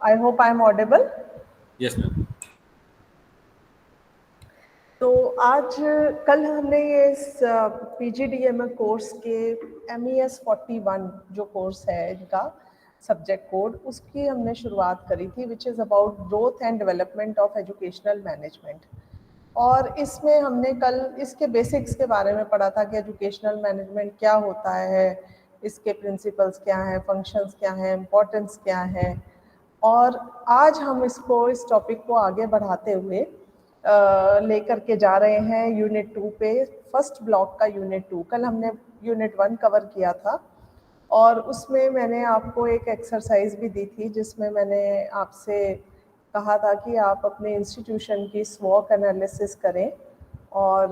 I hope I am audible. Yes, ma'am. तो आज कल हमने ये इस PGDMA कोर्स के MES 41 जो कोर्स है इनका सब्जेक्ट कोड, उसकी हमने शुरुआत करी थी, which is about growth and development of educational management. और इसमें हमने कल इसके बेसिक्स के बारे में पढ़ा था कि एजुकेशनल मैनेजमेंट क्या होता है, इसके प्रिंसिपल्स क्या हैं, फंक्शंस क्या हैं, इम्पोर्टेंस क्या है। और आज हम इस टॉपिक को आगे बढ़ाते हुए लेकर के जा रहे हैं यूनिट 2 पे, फर्स्ट ब्लॉक का यूनिट 2। कल हमने यूनिट 1 कवर किया था और उसमें मैंने आपको एक एक्सरसाइज भी दी थी जिसमें मैंने आपसे कहा था कि आप अपने इंस्टीट्यूशन की स्वॉट एनालिसिस करें, और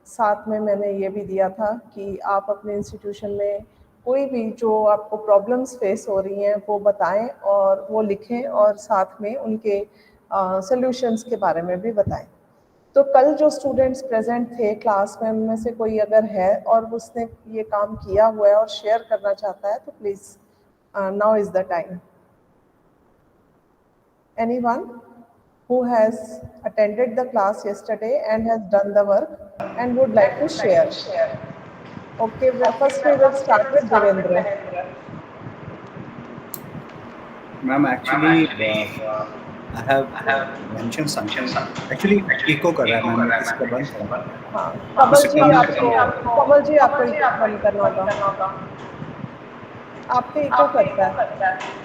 साथ में मैंने ये भी दिया था कि आप अपने इंस्टीट्यूशन में कोई भी जो आपको प्रॉब्लम्स फेस हो रही हैं वो बताएं और वो लिखें, और साथ में उनके सॉल्यूशंस के बारे में भी बताएं। तो कल जो स्टूडेंट्स प्रेजेंट थे क्लास में, उनमें से कोई अगर है और उसने ये काम किया हुआ है और शेयर करना चाहता है तो please now is the time. Anyone who has attended the class yesterday and has done the work and would like to share? Okay, first we will start with Devendra. Ma'am, actually, I have mentioned something. Actually, echo कर रहा है ma'am, इसको बंद करो। हाँ, कमल जी आपको बंद करना होगा, आपके इको करता है।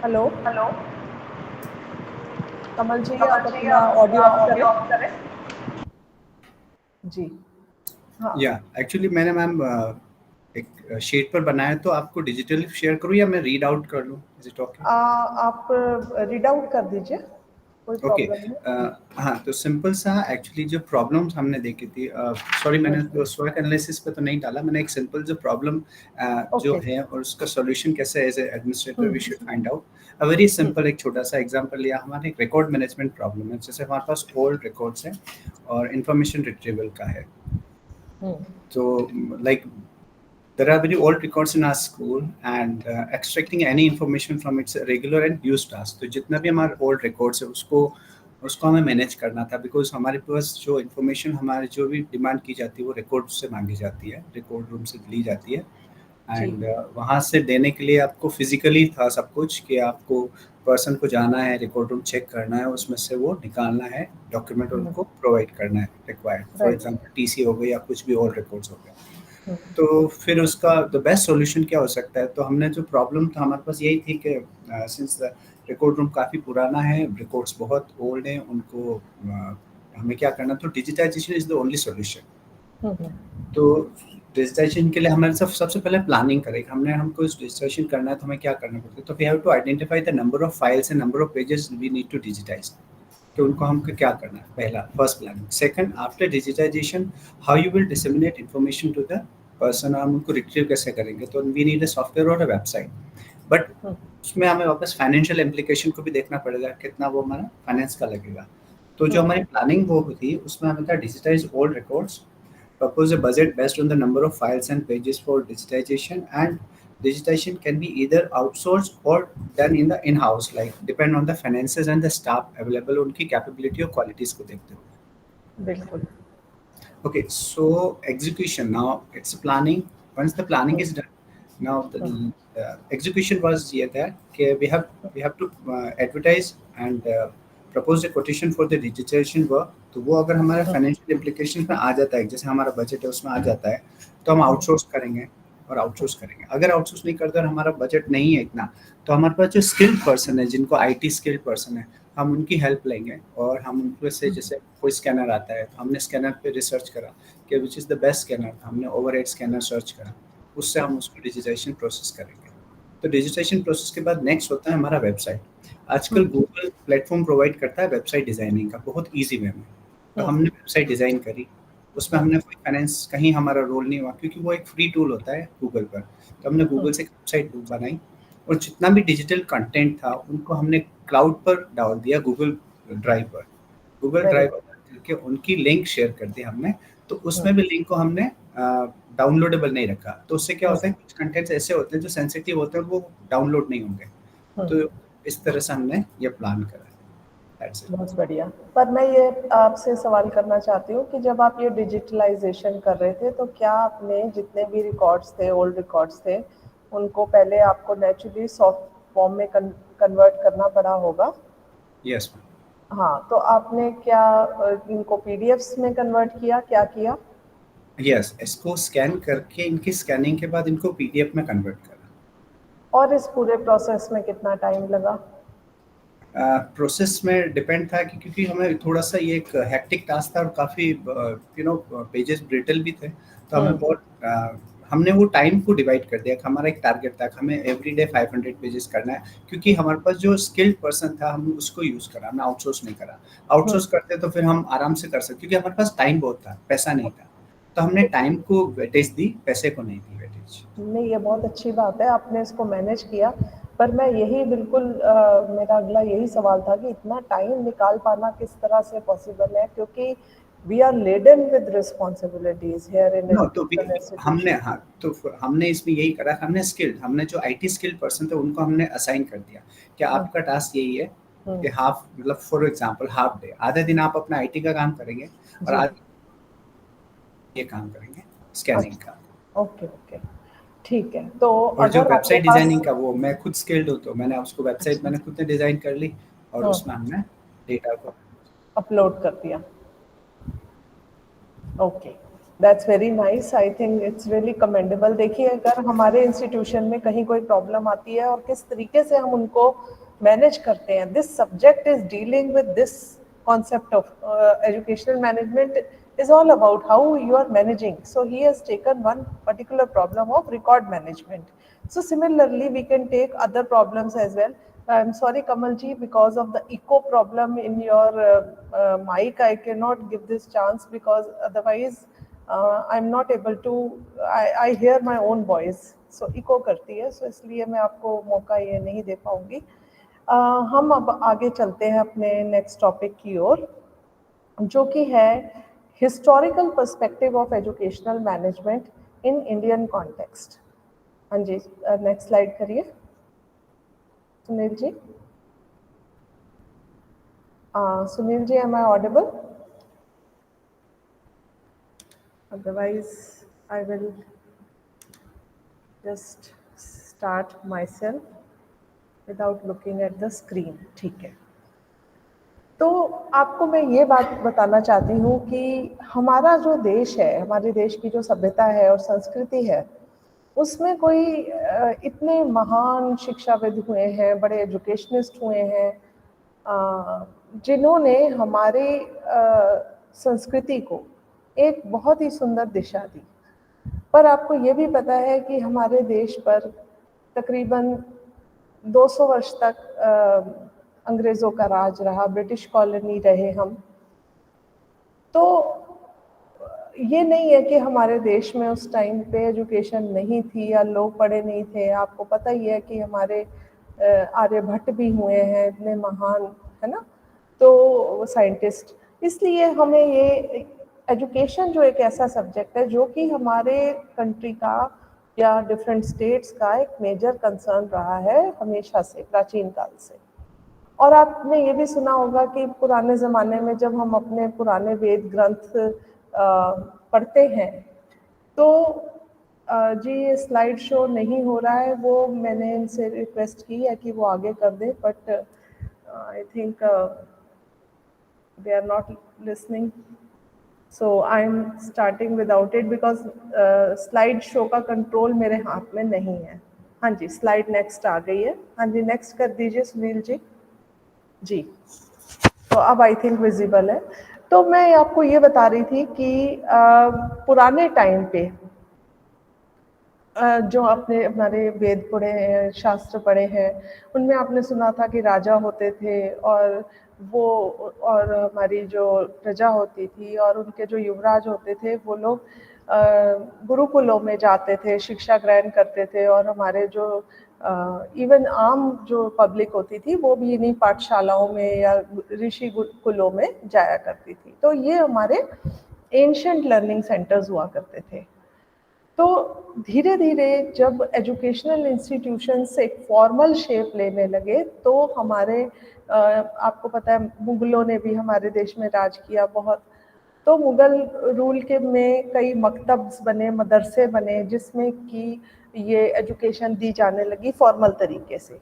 हेलो कमल जी, आप अपना ऑडियो ऑफ करें। जी हाँ। या एक्चुअली मैंने मैम एक शीट पर बनाया, तो आपको डिजिटली शेयर करूँ या मैं रीड आउट कर लूँ? Is it okay? आप रीड आउट कर दीजिए, कोई ओके। प्रॉब्लम नहीं। हाँ, तो सिंपल सा एक्चुअली जो प्रॉब्लम्स हमने देखी थी, सॉरी मैंने स्वॉट एनालिसिस पे तो नहीं डाला, मैंने एक सिंपल जो प्रॉब्लम जो है और उसका सॉल्यूशन कैसे as a administrator we should find out. A very simple एक छोटा सा एग्जांपल लिया। हमारे एक रिकॉर्ड मैनेजमेंट प्रॉब्लम है, जैसे हमारे पास ओल्ड रिकॉर्ड्स हैं और इंफॉर्मेशन रिट्रीवल का है। तो like there are very old records in our school and extracting any information from its regular and used task। तो जितना भी हमारे old records है उसको हमें मैनेज करना था, बिकॉज हमारे पास जो इन्फॉर्मेशन हमारे जो भी डिमांड की जाती है वो रिकॉर्ड से मांगी जाती है, रिकॉर्ड रूम से ली जाती है। एंड वहाँ से देने के लिए आपको फिजिकली था सब कुछ, कि आपको पर्सन को जाना है, रिकॉर्ड रूम चेक करना है, उसमें से वो निकालना है डॉक्यूमेंट, उनको प्रोवाइड करना है रिक्वायर्ड। फॉर एग्जाम्पल टीसी हो गई या कुछ भी ओल्ड रिकॉर्ड्स हो गया। तो फिर उसका द बेस्ट सॉल्यूशन क्या हो सकता है? तो हमने जो प्रॉब्लम था हमारे पास यही थी कि सिंस द रिकॉर्ड रूम काफ़ी पुराना है, रिकॉर्ड्स बहुत ओल्ड हैं, उनको हमें क्या करना, तो digitization is the only solution. तो डिजिटाइजेशन के लिए हमारे सबसे पहले प्लानिंग करेंगे। हमको इस डिजिटाइजेशन करना है तो हमें क्या करना पड़ता है? तो we have to identify the number of files and number of pages we need to digitize. तो उनको हमको क्या करना है? पहला first planning. Second, after digitization how you will disseminate information to the person, हम उनको रिट्रीव कैसे करेंगे? तो वी नीड अ सॉफ्टवेयर और अ वेबसाइट। बट उसमें हमें वापस फाइनेंशियल इम्प्लीकेशन को भी देखना पड़ेगा, कितना वो हमारा फाइनेंस का लगेगा। तो जो हमारी प्लानिंग वो थी उसमें हमें था digitise old records, propose a budget based on the number of files and pages for digitization, and digitization can be either outsourced or done in-house, like depend on the finances and the staff available, उनकी capability और qualities को देखते हुए। बिल्कुल। Okay, so execution, now it's planning. Once the planning is done, now the execution was here that we have to advertise and propose a quotation for the digitization work. तो वो अगर हमारे financial implication में आ जाता है, जैसे हमारा budget है उसमें आ जाता है, तो हम आउटसोर्स करेंगे और आउटसोर्स करेंगे। अगर आउटसोर्स नहीं करते और हमारा बजट नहीं है इतना, तो हमारे पास जो स्किल्ड पर्सन है, जिनको आईटी स्किल्ड पर्सन है, हम उनकी हेल्प लेंगे और हम उनको से, जैसे कोई स्कैनर आता है तो हमने स्कैनर पे रिसर्च करा कि which is the best scanner, हमने ओवरहेड स्कैनर सर्च करा, उससे हम उसको डिजिटाइजेशन प्रोसेस करेंगे। तो डिजिटाइजेशन प्रोसेस के बाद नेक्स्ट होता है हमारा वेबसाइट। आजकल गूगल प्लेटफॉर्म प्रोवाइड करता है वेबसाइट डिज़ाइनिंग का बहुत इजी वे में। तो हमने वेबसाइट डिज़ाइन करी, उसमें हमने कोई फाइनेंस कहीं हमारा रोल नहीं हुआ, क्योंकि वो एक फ्री टूल होता है गूगल पर। तो हमने गूगल से एक वेबसाइट बनाई और जितना भी डिजिटल कंटेंट था उनको हमने क्लाउड पर डाल दिया, गूगल ड्राइव पर। गूगल ड्राइव करके उनकी लिंक शेयर कर दी हमने, तो उसमें भी लिंक को हमने डाउनलोडेबल नहीं रखा, तो उससे क्या हाँ, होता है कुछ कंटेंट्स ऐसे होते हैं जो सेंसिटिव होते हैं, वो डाउनलोड नहीं होंगे। हम्म, तो इस तरह से हमने ये प्लान करा है। That's it. बहुत बढ़िया। पर मैं ये आपसे सवाल करना चाहती हूँ कि जब आप ये डिजिटलाइजेशन कर रहे थे तो क्या आपने जितने भी रिकॉर्ड्स थे, ओल्ड रिकॉर्ड्स थे, उनको पहले आपको नेचुरली सॉफ्ट फॉर्म में कन्वर्ट करना पड़ा होगा? Yes ma'am. हाँ, तो आपने क्या इनको पीडीएफ्स में कन्वर्ट किया, क्या किया? यस, इसको स्कैन करके इनकी स्कैनिंग के बाद इनको पीडीएफ में कन्वर्ट करा। और इस पूरे प्रोसेस में कितना टाइम लगा? प्रोसेस में डिपेंड था कि क्योंकि हमें थोड़ा सा ये एक हेक्टिक टास्क था और काफ़ी पेजेस ब्रिटल भी थे, तो हमें हम्म, बहुत हमने वो टाइम को डिवाइड कर दिया कि हमारा एक टारगेट था कि हमें एवरी डे 500 पेजेस करना है, क्योंकि हमारे पास जो स्किल्ड पर्सन था हम उसको यूज़ करा, हमने आउटसोर्स नहीं करा। हम्म। आउटसोर्स करते तो फिर हम आराम से कर सकते, क्योंकि हमारे पास टाइम बहुत था, पैसा नहीं था, तो हमने टाइम को वेटेज दी, पैसे को नहीं दी वेटेज। नहीं, ये बहुत अच्छी बात है, आपने इसको मैनेज किया। पर मैं यही बिल्कुल मेरा अगला यही सवाल था कि इतना टाइम निकाल पाना किस तरह से पॉसिबल है, क्योंकि we are laden with responsibilities here in no तो एजुकेशन हमने, इंस्टीट्यूशन। हाँ, तो हमने इसमें यही करा, हमने जो आईटी स्किल्ड पर्सन थे उनको हमने असाइन कर दिया कि हम्म, आपका टास्क यही है हम्म, कि हाफ, मतलब फॉर एग्जांपल हाफ डे, आधे दिन आप अपना आईटी का काम करेंगे और जी। आधे ये काम करेंगे स्कैनिंग अच्छा, का। ओके ओके, ठीक है। तो और जो अगर आपके वेबसाइट पास डिजाइनिंग का, वो मैं खुद स्किल्ड हूँ, तो मैंने उसको वेबसाइट अच्छा, मैंने खुद ने डिजाइन कर ली और हाँ, उसमें हमने डेटा को। अपलोड कर दिया। Okay, that's very nice. I think it's really commendable. देखिए, अगर हमारे इंस्टीट्यूशन में कहीं कोई प्रॉब्लम आती है और किस तरीके से हम उनको मैनेज करते हैं, this subject is dealing with this concept of educational management is all about how you are managing. So he has taken one particular problem of record management. So similarly we can take other problems as well. I'm sorry Kamal ji, because of the echo problem in your mic, I cannot give this chance, because otherwise I'm not able to, I hear my own voice, so echo करती है, so इसलिए मैं आपको मौका ये नहीं दे पाऊंगी। हम अब आगे चलते हैं अपने नेक्स्ट टॉपिक की ओर, जो कि है historical perspective of educational management in Indian context. हाँ जी, नेक्स्ट स्लाइड करिए Sunil ji. Sunil ji, am I audible? Otherwise I will just start myself without looking at the screen. ठीक है, तो आपको मैं ये बात बताना चाहती हूँ कि हमारा जो देश है, हमारे देश की जो सभ्यता है और संस्कृति है, उसमें कोई इतने महान शिक्षाविद हुए हैं, बड़े एजुकेशनिस्ट हुए हैं, जिन्होंने हमारे संस्कृति को एक बहुत ही सुंदर दिशा दी। पर आपको ये भी पता है कि हमारे देश पर तकरीबन 200 वर्ष तक अंग्रेज़ों का राज रहा, ब्रिटिश कॉलोनी रहे हम। तो ये नहीं है कि हमारे देश में उस टाइम पे एजुकेशन नहीं थी या लोग पढ़े नहीं थे। आपको पता ही है कि हमारे आर्यभट्ट भी हुए हैं इतने महान, है ना? तो साइंटिस्ट, इसलिए हमें ये एजुकेशन जो एक ऐसा सब्जेक्ट है जो कि हमारे कंट्री का या डिफरेंट स्टेट्स का एक मेजर कंसर्न रहा है हमेशा से, प्राचीन काल से। और आपने ये भी सुना होगा कि पुराने ज़माने में जब हम अपने पुराने वेद ग्रंथ पढ़ते हैं, तो जी ये स्लाइड शो नहीं हो रहा है, वो मैंने इनसे रिक्वेस्ट की है कि वो आगे कर दें, but I think they are not listening, so I am starting without it, because slide show का कंट्रोल मेरे हाथ में नहीं है। हाँ जी, स्लाइड नेक्स्ट आ गई है। हाँ जी, नेक्स्ट कर दीजिए सुनील जी। जी, तो अब आई थिंक विजिबल है। तो मैं आपको ये बता रही थी कि पुराने टाइम पे जो आपने हमारे वेद पढ़े हैं, शास्त्र पढ़े हैं, उनमें आपने सुना था कि राजा होते थे और वो, और हमारी जो प्रजा होती थी और उनके जो युवराज होते थे, वो लोग गुरुकुलों में जाते थे, शिक्षा ग्रहण करते थे, और हमारे जो इवन आम जो पब्लिक होती थी वो भी इन्हीं पाठशालाओं में या ऋषि गुरुकुलों में जाया करती थी। तो ये हमारे एंशिएंट लर्निंग सेंटर्स हुआ करते थे। तो धीरे धीरे जब एजुकेशनल इंस्टीट्यूशंस एक फॉर्मल शेप लेने लगे तो हमारे आपको पता है मुगलों ने भी हमारे देश में राज किया बहुत, तो मुगल रूल के में कई मकतब्स बने, मदरसे बने, जिसमें कि ये एजुकेशन दी जाने लगी फॉर्मल तरीके से।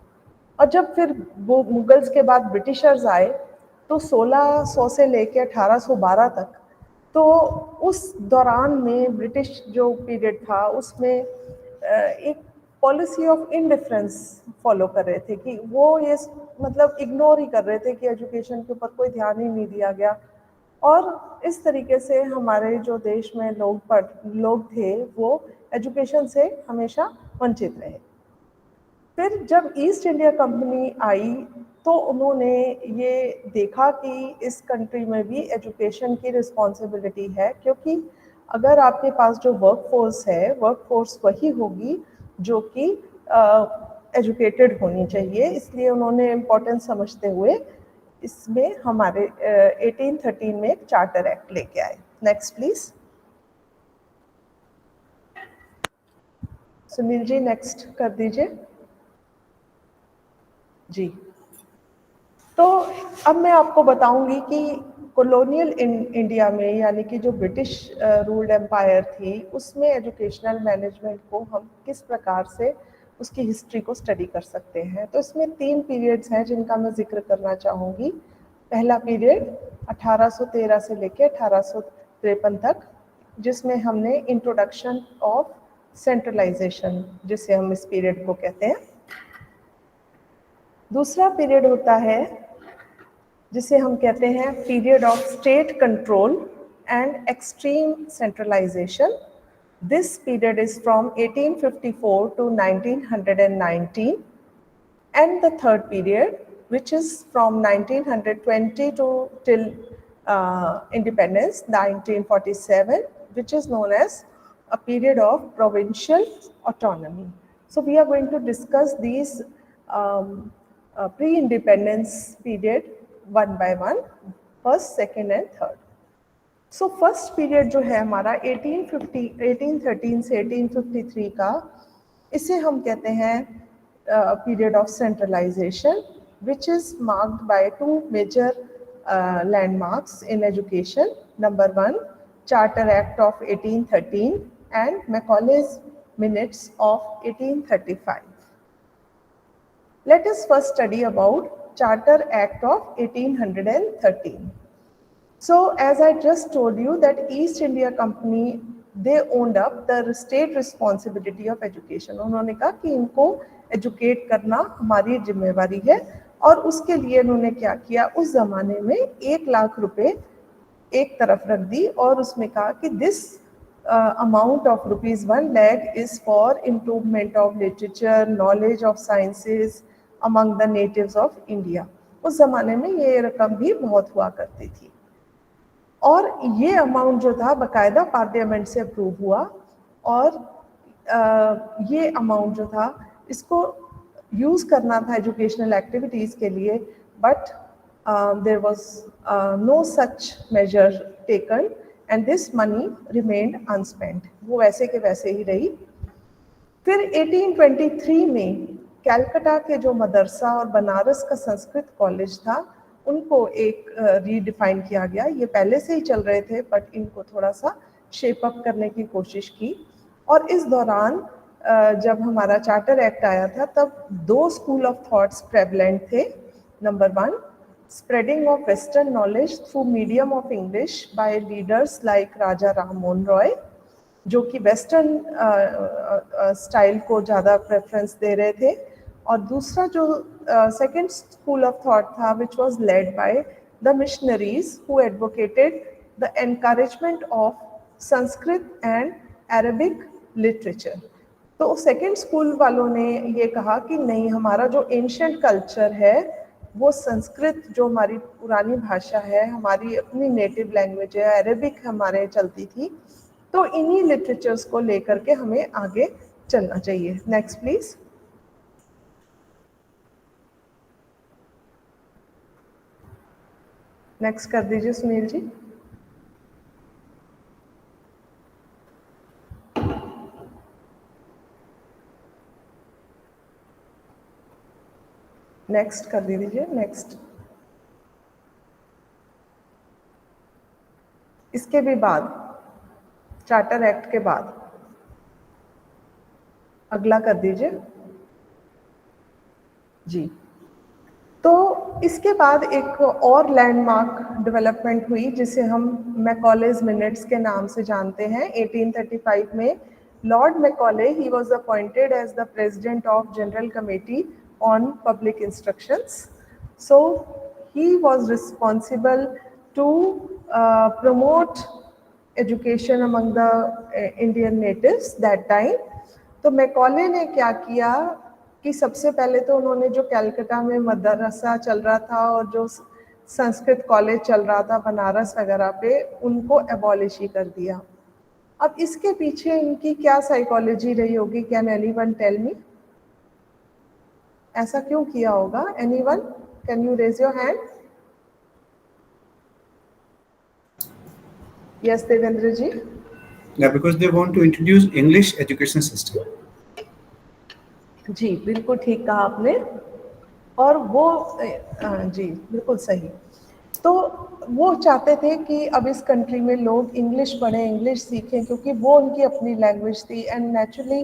और जब फिर वो मुगल्स के बाद ब्रिटिशर्स आए तो 1600 से लेकर 1812 तक, तो उस दौरान में ब्रिटिश जो पीरियड था उसमें एक पॉलिसी ऑफ इनडिफरेंस फॉलो कर रहे थे कि वो ये मतलब इग्नोर ही कर रहे थे कि एजुकेशन के ऊपर कोई ध्यान ही नहीं दिया गया। और इस तरीके से हमारे जो देश में लोग थे वो एजुकेशन से हमेशा वंचित रहे। फिर जब ईस्ट इंडिया कंपनी आई तो उन्होंने ये देखा कि इस कंट्री में भी एजुकेशन की रिस्पॉन्सिबिलिटी है, क्योंकि अगर आपके पास जो वर्कफोर्स है, वर्कफोर्स वही होगी जो कि एजुकेटेड होनी चाहिए। इसलिए उन्होंने इम्पोर्टेंस समझते हुए इसमें हमारे 1813 में एक चार्टर एक्ट लेके आए। Next please Sunil ji, next कर दीजिए जी। तो अब मैं आपको बताऊंगी कि कॉलोनियल इंडिया में, यानी कि जो ब्रिटिश रूल्ड एम्पायर थी, उसमें एजुकेशनल मैनेजमेंट को हम किस प्रकार से उसकी हिस्ट्री को स्टडी कर सकते हैं। तो इसमें 3 पीरियड्स हैं जिनका मैं जिक्र करना चाहूँगी। पहला पीरियड 1813 से लेकर 1853 तक, जिसमें हमने इंट्रोडक्शन ऑफ सेंट्रलाइजेशन, जिसे हम इस पीरियड को कहते हैं। दूसरा पीरियड होता है जिसे हम कहते हैं period of state control and extreme centralization. This period is from 1854 to 1919, and the third period, which is from 1920 to till independence 1947, which is known as a period of provincial autonomy. So we are going to discuss these pre-independence period one by one, first, second and third. So first period जो है हमारा 1813 से 1853 का, इसे हम कहते हैं period of centralization, which is marked by 2 major landmarks in education. Number 1, charter act of 1813 and Macaulay's minutes of 1835. Let us first study about Charter Act of 1813. So as I just told you that East India Company, they owned up the state responsibility of education. उन्होंने कहा कि इनको educate करना हमारी जिम्मेवारी है, और उसके लिए उन्होंने क्या किया, उस जमाने में 1 लाख रुपए एक तरफ रख दी और उसमें कहा कि this amount of rupees 1 lakh is for improvement of literature, knowledge of sciences among the natives of India. उस जमाने में ये रकम भी बहुत हुआ करती थी, और ये अमाउंट जो था बकायदा पार्लियामेंट से अप्रूव हुआ, और ये अमाउंट जो था इसको यूज़ करना था एजुकेशनल एक्टिविटीज़ के लिए, but there was no such measure taken and this money remained unspent, वो वैसे के वैसे ही रही। फिर 1823 में कैलकाटा के जो मदरसा और बनारस का संस्कृत कॉलेज था, उनको एक रीडिफाइन किया गया। ये पहले से ही चल रहे थे, बट इनको थोड़ा सा शेप अप करने की कोशिश की। और इस दौरान जब हमारा चार्टर एक्ट आया था, तब 2 स्कूल ऑफ थॉट्स प्रेवलेंट थे। Number 1, spreading of western knowledge through medium of English by leaders like राजा राम मोहन रॉय, जो कि वेस्टर्न स्टाइल को ज़्यादा प्रेफरेंस दे रहे थे। और दूसरा जो सेकेंड स्कूल ऑफ थॉट था, which was led by the missionaries who advocated the encouragement of Sanskrit and Arabic literature. तो सेकेंड स्कूल वालों ने ये कहा कि नहीं, हमारा जो एंशिएंट कल्चर है वो संस्कृत, जो हमारी पुरानी भाषा है, हमारी अपनी नेटिव लैंग्वेज है, अरबिक हमारे चलती थी, तो इन्हीं लिटरेचर्स को लेकर के हमें आगे चलना चाहिए। Next please. नेक्स्ट कर दीजिए सुनील जी। नेक्स्ट कर दीजिए, नेक्स्ट। इसके भी बाद, चार्टर एक्ट के बाद अगला कर दीजिए जी। तो इसके बाद एक और लैंडमार्क डेवलपमेंट हुई जिसे हम मैकॉलेज मिनट्स के नाम से जानते हैं। 1835 में lord Macaulay, he was appointed as the president of general committee on public instructions. So he was responsible to promote education among the Indian natives that time. तो मैकॉले ने क्या किया कि सबसे पहले तो उन्होंने जो कलकत्ता में मदरसा चल रहा था और जो संस्कृत कॉलेज चल रहा था बनारस वगैरह पे, उनको एबॉलिश ही कर दिया। अब इसके पीछे इनकी क्या साइकोलॉजी रही होगी? Can anyone tell me? ऐसा क्यों किया होगा? Anyone, can you raise your hand? Yes Devendra ji. Yeah, because they want to introduce English education system. जी बिल्कुल ठीक कहा आपने। और वो जी बिल्कुल सही। तो वो चाहते थे कि अब इस कंट्री में लोग इंग्लिश पढ़ें, इंग्लिश सीखें, क्योंकि वो उनकी अपनी लैंग्वेज थी। And naturally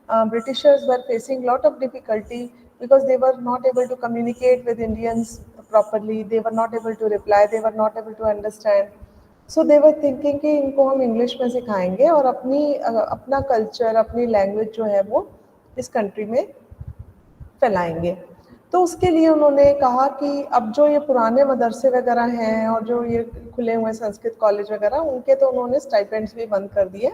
Britishers were facing lot of difficulty because they were not able to communicate with Indians properly, they were not able to reply, they were not able to understand. So they were thinking कि इनको हम English में सिखाएंगे और अपना culture, अपनी language जो है वो इस कंट्री में फैलाएंगे। तो उसके लिए उन्होंने कहा कि अब जो ये पुराने मदरसे वगैरह हैं और जो ये खुले हुए संस्कृत कॉलेज वगैरह, उनके तो उन्होंने स्टाइपेंड्स भी बंद कर दिए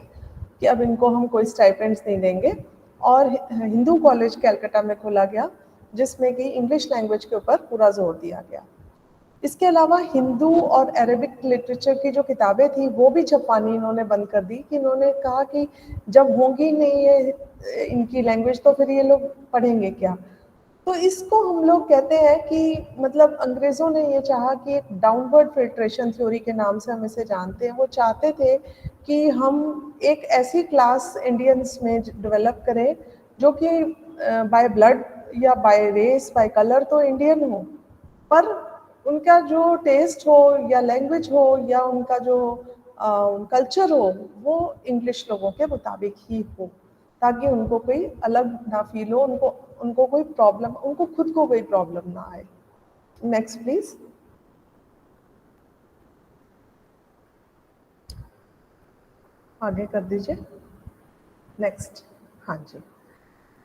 कि अब इनको हम कोई स्टाइपेंड्स नहीं देंगे। और हिंदू कॉलेज कलकत्ता में खोला गया जिसमें कि इंग्लिश लैंग्वेज के ऊपर पूरा जोर दिया गया। इसके अलावा हिंदू और अरेबिक लिटरेचर की जो किताबें थी वो भी छपवानी इन्होंने बंद कर दी कि इन्होंने कहा कि जब होगी नहीं ये इनकी लैंग्वेज तो फिर ये लोग पढ़ेंगे क्या। तो इसको हम लोग कहते हैं कि मतलब अंग्रेज़ों ने ये चाहा कि एक डाउनवर्ड फिल्ट्रेशन थ्योरी के नाम से हम इसे जानते हैं। वो चाहते थे कि हम एक ऐसी क्लास इंडियंस में डेवलप करें जो कि बाय ब्लड या बाय रेस, बाय कलर तो इंडियन हो, पर उनका जो टेस्ट हो या लैंग्वेज हो या उनका जो कल्चर हो वो इंग्लिश लोगों के मुताबिक ही हो, ताकि उनको कोई अलग ना फील हो, उनको कोई प्रॉब्लम, उनको खुद को कोई प्रॉब्लम ना आए। Next please. आगे कर दीजिए, नेक्स्ट। हाँ जी।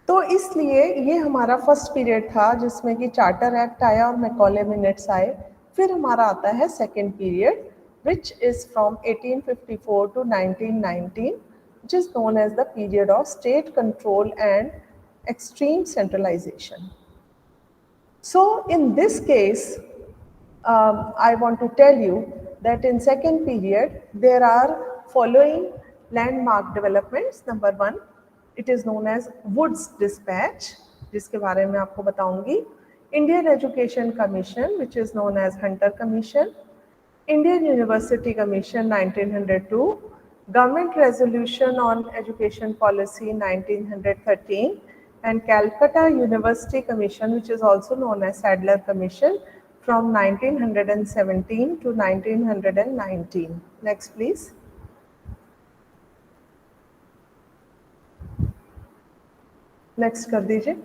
तो इसलिए ये हमारा फर्स्ट पीरियड था जिसमें कि चार्टर एक्ट आया और मैकॉले मिनट्स आए। फिर हमारा आता है second period which is from 1854 to 1919, which is known as the period of state control and extreme centralization. So in this case, I want to tell you that in second period there are following landmark developments. Number one, it is known as Woods Dispatch, जिसके बारे में आपको बताऊंगी। Indian Education Commission, which is known as Hunter Commission, Indian University Commission 1902, Government Resolution on Education Policy 1913, and Calcutta University Commission, which is also known as Sadler Commission, from 1917 to 1919. Next, please. Next कर दीजिए।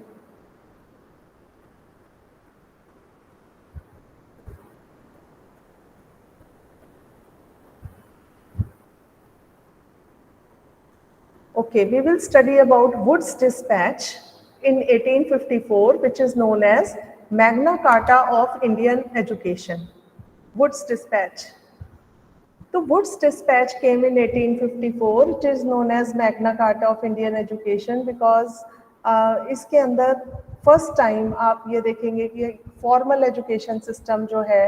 Okay, we will study about Wood's Dispatch in 1854, which is known as Magna Carta of Indian Education. Wood's Dispatch. So Wood's Dispatch came in 1854. It is known as Magna Carta of Indian Education because इसके अंदर first time आप ये देखेंगे कि formal education system जो है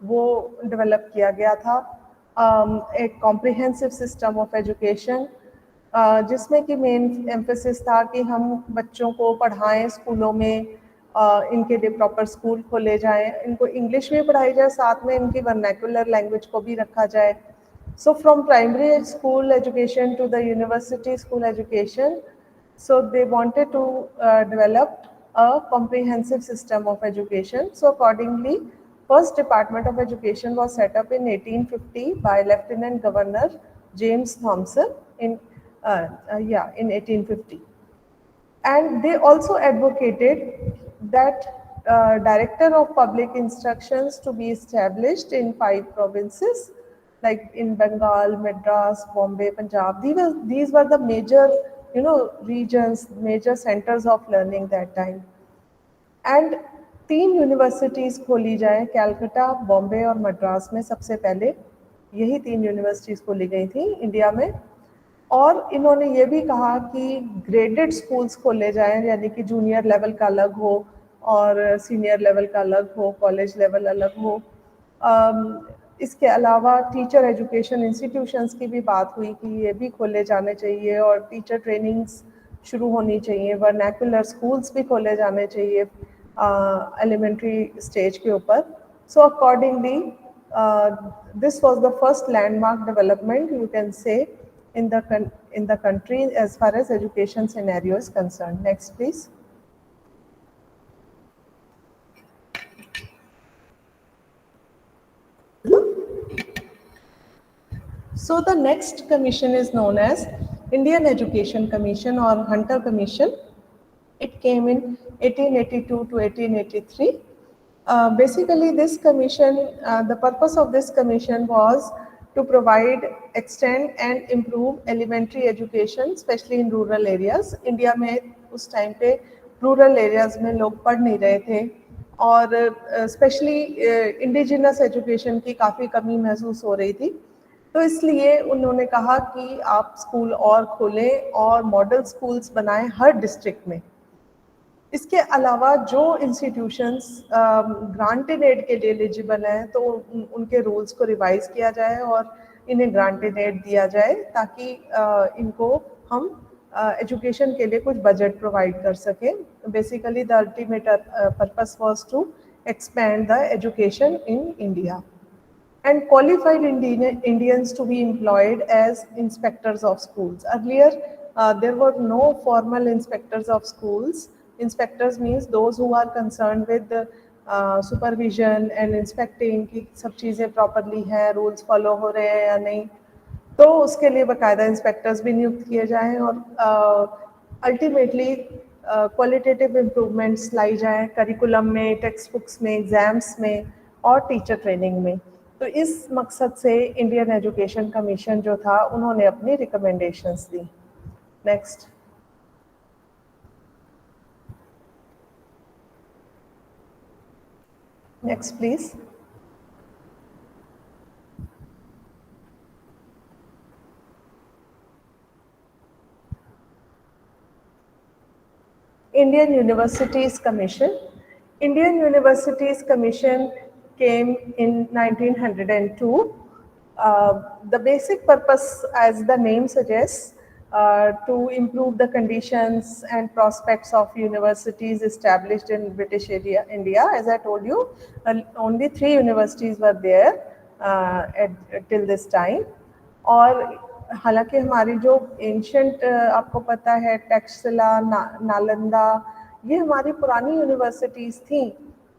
वो develop किया गया था। एक कॉम्प्रिहेंसिव सिस्टम ऑफ एजुकेशन जिसमें कि मेन एम्फेसिस था कि हम बच्चों को पढ़ाएं स्कूलों में, इनके लिए प्रॉपर स्कूल खोले जाएं, इनको इंग्लिश भी पढ़ाई जाए, साथ में इनकी वर्नैकुलर लैंग्वेज को भी रखा जाए। So from primary school education to the university school education, so they wanted to develop a comprehensive system of education. So accordingly, first Department of Education was set up in 1850 by Lieutenant Governor James Thompson in 1850. And they also advocated that Director of Public Instructions to be established in 5 provinces, like in Bengal, Madras, Bombay, Punjab. These were the major, regions, major centers of learning that time. And 3 universities खोली जाए, कैलकाटा, बॉम्बे और मद्रास में सबसे पहले यही 3 universities खोली गई थी इंडिया में। और इन्होंने ये भी कहा कि ग्रेडेड स्कूल्स खोले जाएं, यानी कि जूनियर लेवल का अलग हो और सीनियर लेवल का अलग हो, कॉलेज लेवल अलग हो। इसके अलावा टीचर एजुकेशन इंस्टीट्यूशंस की भी बात हुई कि ये भी खोले जाने चाहिए और टीचर ट्रेनिंग्स शुरू होनी चाहिए, वर्नैकुलर स्कूल्स भी खोले जाने चाहिए एलिमेंट्री स्टेज के ऊपर। So accordingly this was the first landmark development you can say in the country as far as education scenario is concerned. Next, please. So the next commission is known as Indian Education Commission or Hunter Commission. It came in 1882 to 1883. Basically, this commission, the purpose of this commission was to provide, extend and improve elementary education, especially in rural areas. India में उस time पे rural areas में लोग पढ़ नहीं रहे थे और especially indigenous education की काफ़ी कमी महसूस हो रही थी। तो इसलिए उन्होंने कहा कि आप स्कूल और खोलें और मॉडल स्कूल्स बनाएं हर डिस्ट्रिक्ट में। इसके अलावा जो इंस्टीट्यूशंस ग्रांट इन एड के लिए एलिजिबल हैं तो उनके रूल्स को रिवाइज किया जाए और इन्हें ग्रांट इन एड दिया जाए ताकि इनको हम एजुकेशन के लिए कुछ बजट प्रोवाइड कर सकें। Basically the ultimate purpose was to expand the education in India and qualified Indians to be employed as inspectors of schools. Earlier, there were no formal inspectors of schools. Inspectors means those who are concerned with the supervision and inspecting कि सब चीज़ें properly हैं, rules follow हो रहे हैं या नहीं, तो उसके लिए बाकायदा इंस्पेक्टर्स भी नियुक्त किए जाएं और अल्टीमेटली क्वालिटेटिव इम्प्रूवमेंट्स लाई जाएं करिकुलम में, टेक्स्ट बुक्स में, एग्जाम्स में और टीचर ट्रेनिंग में। तो इस मकसद से इंडियन एजुकेशन कमीशन जो था उन्होंने अपनी recommendations the. Next, next please. Indian Universities Commission. Indian Universities Commission came in 1902. The basic purpose, as the name suggests, to improve the conditions and prospects of universities established in British India. As I told you, only 3 universities were there till this time. और हालांकि हमारी जो ancient आपको पता है टैक्सला, नालंदा, ये हमारी पुरानी यूनिवर्सिटीज़ थी,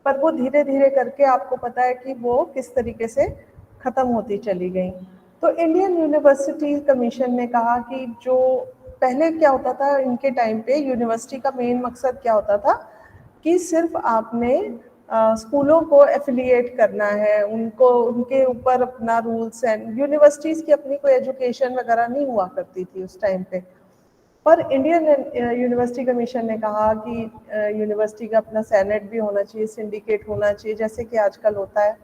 पर वो धीरे धीरे करके आपको पता है कि वो किस तरीके से ख़त्म होती चली गई। तो इंडियन यूनिवर्सिटी कमीशन ने कहा कि जो पहले क्या होता था इनके टाइम पे, यूनिवर्सिटी का मेन मकसद क्या होता था कि सिर्फ आपने स्कूलों को एफिलिएट करना है, उनको उनके ऊपर अपना रूल्स एंड यूनिवर्सिटीज़ की अपनी कोई एजुकेशन वगैरह नहीं हुआ करती थी उस टाइम पे। पर इंडियन यूनिवर्सिटी कमीशन ने कहा कि यूनिवर्सिटी का अपना सेनेट भी होना चाहिए, सिंडिकेट होना चाहिए जैसे कि आजकल होता है,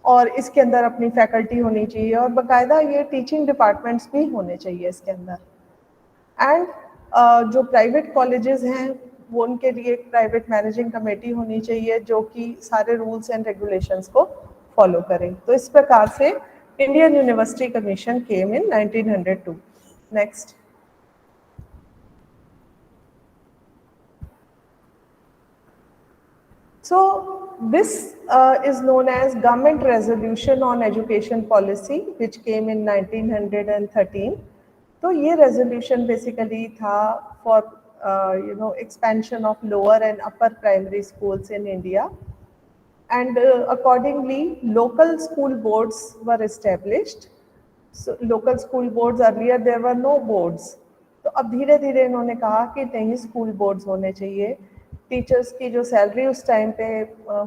और इसके अंदर अपनी फैकल्टी होनी चाहिए और बाकायदा ये टीचिंग डिपार्टमेंट्स भी होने चाहिए इसके अंदर। एंड जो प्राइवेट कॉलेजेस हैं वो उनके लिए एक प्राइवेट मैनेजिंग कमेटी होनी चाहिए जो कि सारे रूल्स एंड रेगुलेशंस को फॉलो करें। तो इस प्रकार से Indian university commission came in 1902। Next, so this is known as Government Resolution on Education Policy which came in 1913। तो ये रेजोल्यूशन बेसिकली था for expansion of lower and upper primary schools in India. And accordingly, local school boards were established. So local school boards, earlier there were no boards. तो अब धीरे धीरे इन्होंने कहा कि नहीं, स्कूल बोर्ड्स होने चाहिए. टीचर्स की जो सैलरी उस टाइम पे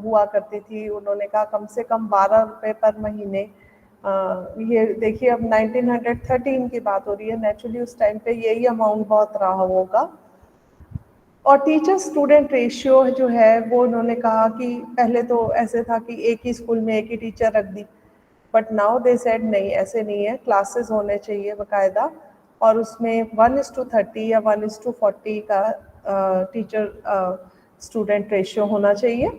हुआ करती थी, उन्होंने कहा कम से कम 12 रुपये पर महीने. ये देखिए, अब 1913 की बात हो रही है, नेचुरली उस टाइम पे यही अमाउंट बहुत रहा होगा. और टीचर स्टूडेंट रेशियो जो है वो उन्होंने कहा कि पहले तो ऐसे था कि एक ही स्कूल में एक ही टीचर रख दी, बट नाउ दे सेड नहीं, ऐसे नहीं है, क्लासेस होने चाहिए बाकायदा, और उसमें 1:30 या 1:40 का टीचर स्टूडेंट रेशियो होना चाहिए.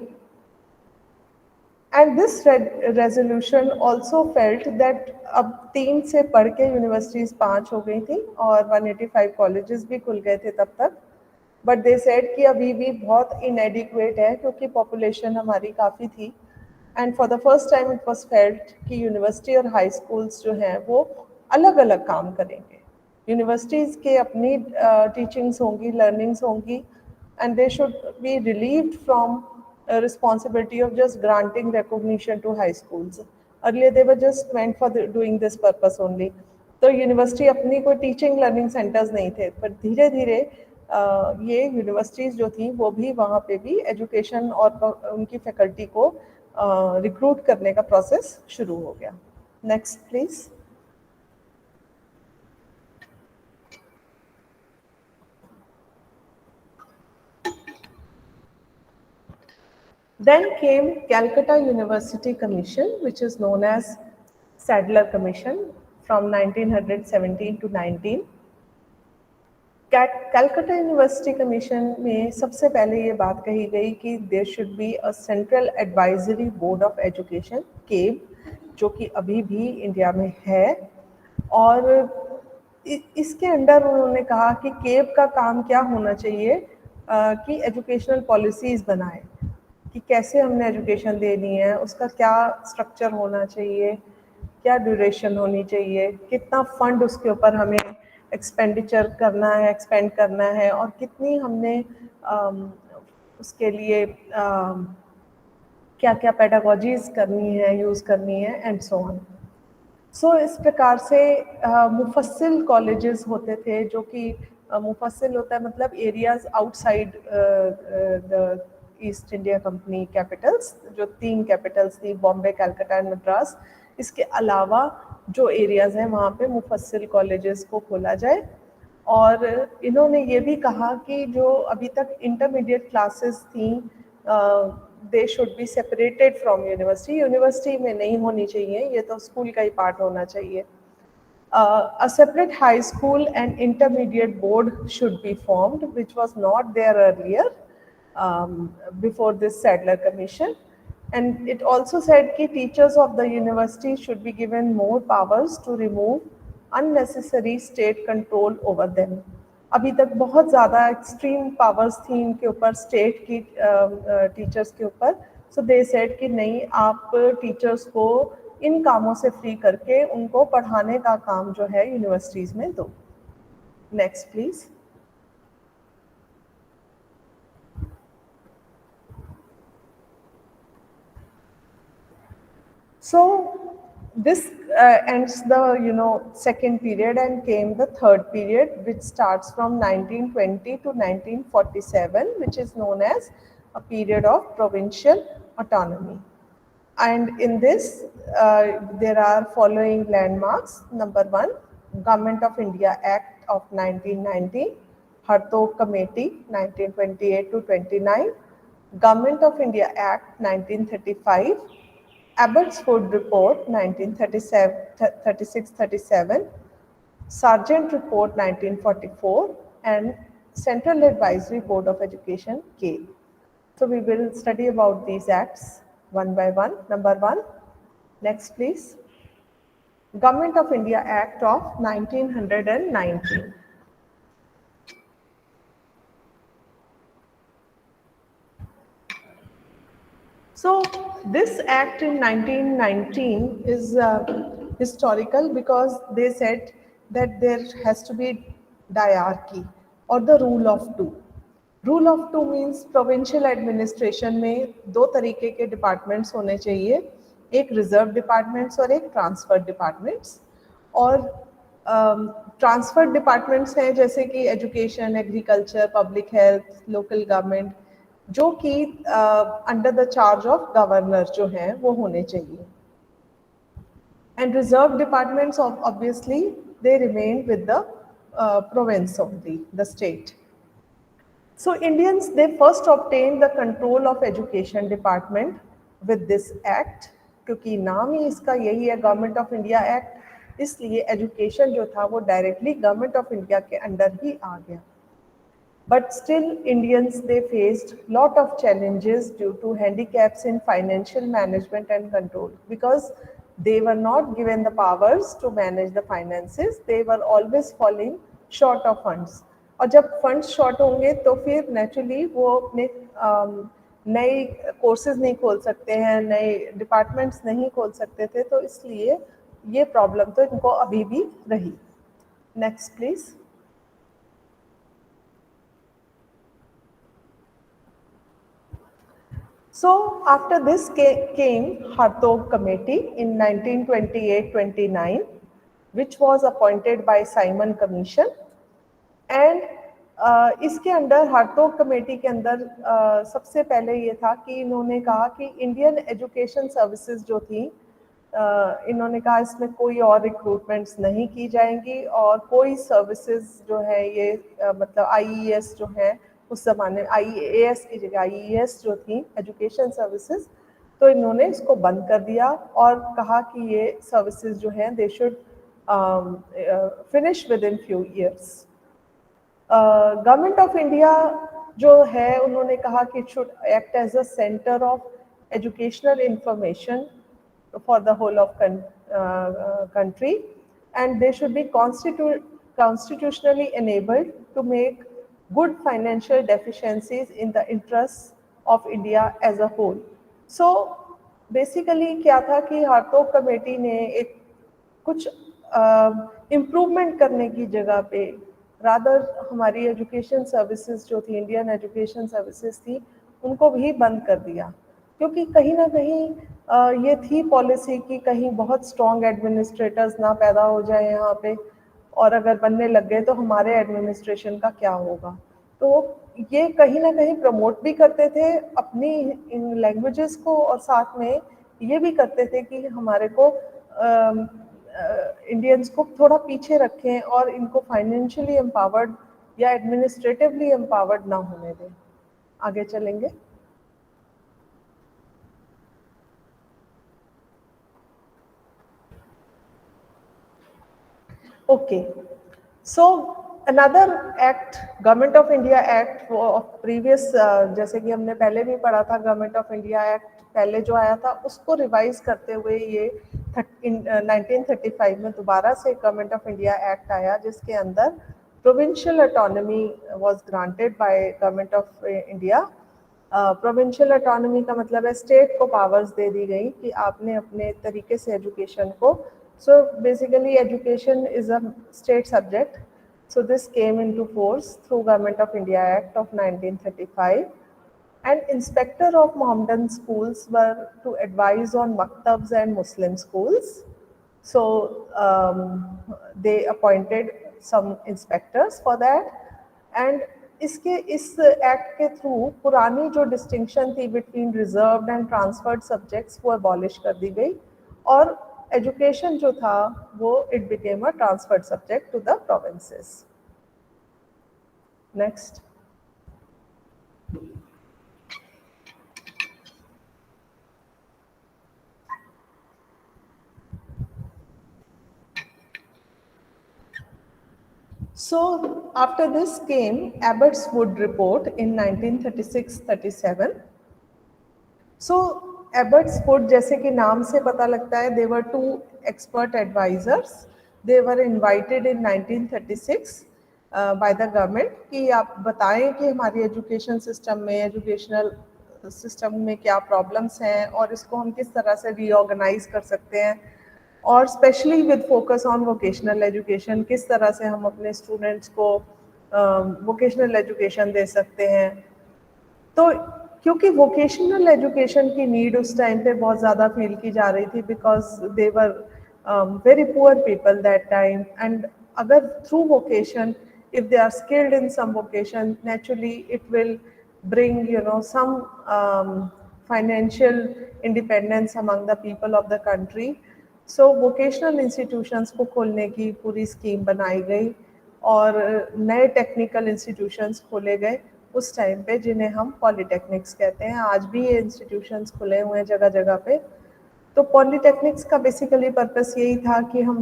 And this resolution also felt that अब 3 से बढ़ के यूनिवर्सिटीज़ 5 हो गई थी और 185 कॉलेजेस भी खुल गए थे तब तक. बट दे सेड कि अभी भी बहुत इनएडिक्वेट है, क्योंकि पॉपुलेशन हमारी काफ़ी थी. And for the first time it was felt कि यूनिवर्सिटी और हाई स्कूल्स जो हैं वो अलग अलग काम करेंगे. यूनिवर्सिटीज़ के अपनी टीचिंग्स होंगी, लर्निंग्स होंगी, and they should be relieved from responsibility of just granting recognition to high schools. Earlier they were just meant for doing this purpose only. तो यूनिवर्सिटी अपनी कोई टीचिंग लर्निंग सेंटर्स नहीं थे, पर धीरे धीरे ये यूनिवर्सिटीज़ जो थी वो भी वहाँ पे भी एजुकेशन और उनकी फैकल्टी को रिक्रूट करने का प्रोसेस शुरू हो गया. Next please. Then came Calcutta University Commission, which is known as Sadler Commission, from 1917 to 19. Calcutta University Commission में सबसे पहले ये बात कही गई कि there should be a Central Advisory Board of Education, CABE, जो कि अभी भी इंडिया में है. और इसके अंडर उन्होंने कहा कि CABE का काम क्या होना चाहिए कि एजुकेशनल पॉलिसीज़ बनाए, कि कैसे हमने एजुकेशन देनी है, उसका क्या स्ट्रक्चर होना चाहिए, क्या ड्यूरेशन होनी चाहिए, कितना फंड उसके ऊपर हमें एक्सपेंडिचर करना है, एक्सपेंड करना है, और कितनी हमने उसके लिए क्या क्या पेडागोजीज करनी है, यूज़ करनी है, एंड सो ऑन. सो इस प्रकार से मुफस्सिल कॉलेजेस होते थे, जो कि मुफस्सिल होता है मतलब areas outside the east India company Capitals. जो 3 कैपिटल्स थी, बॉम्बे, कलकत्ता एंड मद्रास, इसके अलावा जो एरियाज़ हैं वहाँ पे मुफस्सिल कॉलेजेस को खोला जाए. और इन्होंने ये भी कहा कि जो अभी तक इंटरमीडिएट क्लासेस थी they should be separated from university. University में नहीं होनी चाहिए, ये तो स्कूल का ही पार्ट होना चाहिए. A separate high school and intermediate board should be formed, which was not there earlier before this Sadler Commission. And it also said that teachers of the university should be given more powers to remove unnecessary state control over them. अभी तक बहुत ज़्यादा extreme powers थी इनके ऊपर, state की teachers के ऊपर. सो दे सेड कि नहीं, आप टीचर्स को इन कामों से फ्री करके उनको पढ़ाने का काम जो है यूनिवर्सिटीज़ में दो. Next please. So this ends the second period, and came the third period, which starts from 1920 to 1947, which is known as a period of provincial autonomy. And in this there are following landmarks. Number 1, Government of India Act of 1990, Hartog Committee 1928 to 29, Government of India Act 1935, Abbotsford Report 1936-37, Sargent Report 1944, and Central Advisory Board of Education, CABE. So we will study about these acts one by one. Number 1, next please. Government of India Act of 1919. So this act in 1919 is historical because they said that there has to be diarchy, और the rule of two. Rule of two means provincial administration में दो तरीके के departments होने चाहिए, एक reserve departments और एक ट्रांसफर डिपार्टमेंट्स। और ट्रांसफर डिपार्टमेंट्स हैं जैसे कि education, agriculture, public health, local government, जो कि under the charge of governor जो हैं वो होने चाहिए। And reserve departments obviously they remain with the province only, the state. So Indians, they first obtained the control of education department with this act, क्योंकि नाम ही इसका यही है गवर्नमेंट ऑफ इंडिया एक्ट, इसलिए एजुकेशन जो था वो डायरेक्टली गवर्नमेंट ऑफ इंडिया के अंडर ही आ गया। But still Indians, they faced lot of challenges due to handicaps in financial management and control, because they were not given the powers to manage the finances. They were always falling short of funds. और जब funds short होंगे तो फिर naturally वो अपने नए courses नहीं खोल सकते हैं, नए departments नहीं खोल सकते थे, तो इसलिए ये problem तो इनको अभी भी रही। Next please. So after this came Hartog Committee in 1928-29, which was appointed by Simon Commission, and इसके अंदर हार्टोग कमेटी के अंदर सबसे पहले ये था कि इन्होंने कहा कि इंडियन एजुकेशन सर्विसेज जो थी, इन्होंने कहा इसमें कोई और रिक्रूटमेंट्स नहीं की जाएंगी और कोई सर्विसेज जो है ये मतलब आईईएस जो है उस ज़माने आईएएस की जगह आईईएस जो थी एजुकेशन सर्विसेज, तो इन्होंने इसको बंद कर दिया और कहा कि ये सर्विसेज जो हैं they should finish within few years. Government of India जो है उन्होंने कहा कि it should act as a centre of educational information for the whole of country, and they should be constitutionally enabled to make good financial deficiencies in the interests of India as a whole. So basically क्या था कि Hartog committee ने एक कुछ improvement करने की जगह पे रादर हमारी एजुकेशन सर्विसेज जो थी, इंडियन एजुकेशन सर्विसेज थी, उनको भी बंद कर दिया, क्योंकि कहीं ना कहीं ये थी पॉलिसी कि कहीं बहुत स्ट्रॉन्ग एडमिनिस्ट्रेटर्स ना पैदा हो जाए यहाँ पे, और अगर बनने लग गए तो हमारे एडमिनिस्ट्रेशन का क्या होगा। तो ये कहीं ना कहीं प्रमोट भी करते थे अपनी इन लैंग्वेजेस को, और साथ में ये भी करते थे कि हमारे को इंडियंस को थोड़ा पीछे रखें और इनको फाइनेंशियली एम्पावर्ड या एडमिनिस्ट्रेटिवली एम्पावर्ड ना होने दें। आगे चलेंगे। Okay, so another act, government of India act previous, जैसे कि हमने पहले भी पढ़ा था, गवर्नमेंट ऑफ इंडिया एक्ट पहले जो आया था उसको रिवाइज करते हुए ये 1935 में दोबारा से गवर्नमेंट ऑफ इंडिया एक्ट आया, जिसके अंदर provincial autonomy was granted by government of India. Provincial autonomy का मतलब है स्टेट को पावर्स दे दी गई कि आपने अपने तरीके से एजुकेशन को, so basically education is a state subject, so this came into force through Government of India Act of 1935, and inspector of Mohammedan schools were to advise on maktabs and Muslim schools, so they appointed some inspectors for that, and इस act के through पुरानी जो distinction थी between reserved and transferred subjects वो abolish कर दी गई, और एजुकेशन जो था वो it became a transferred subject to the provinces. Next. So after this came Abbott's Wood report in 1936-37. So Abbott's Wood, जैसे कि नाम से पता लगता है, they were two expert advisors. They were invited in 1936 by the government कि आप बताएं कि हमारी एजुकेशन सिस्टम में, एजुकेशनल सिस्टम में क्या प्रॉब्लम्स हैं और इसको हम किस तरह से रीऑर्गेनाइज कर सकते हैं, और specially with focus on vocational education, किस तरह से हम अपने स्टूडेंट्स को वोकेशनल एजुकेशन दे सकते हैं। तो क्योंकि वोकेशनल एजुकेशन की नीड उस टाइम पे बहुत ज़्यादा फील की जा रही थी, because they were very poor people that time, and अगर through vocation if they are skilled in some vocation, naturally it will bring, you know, some financial independence among the people of the country. So vocational institutions को खोलने की पूरी scheme बनाई गई और नए technical institutions खोले गए उस टाइम पे, जिन्हें हम पॉलीटेक्निक्स कहते हैं। आज भी ये इंस्टीट्यूशंस खुले हुए हैं जगह जगह पे। तो पॉलीटेक्निक्स का बेसिकली पर्पस यही था कि हम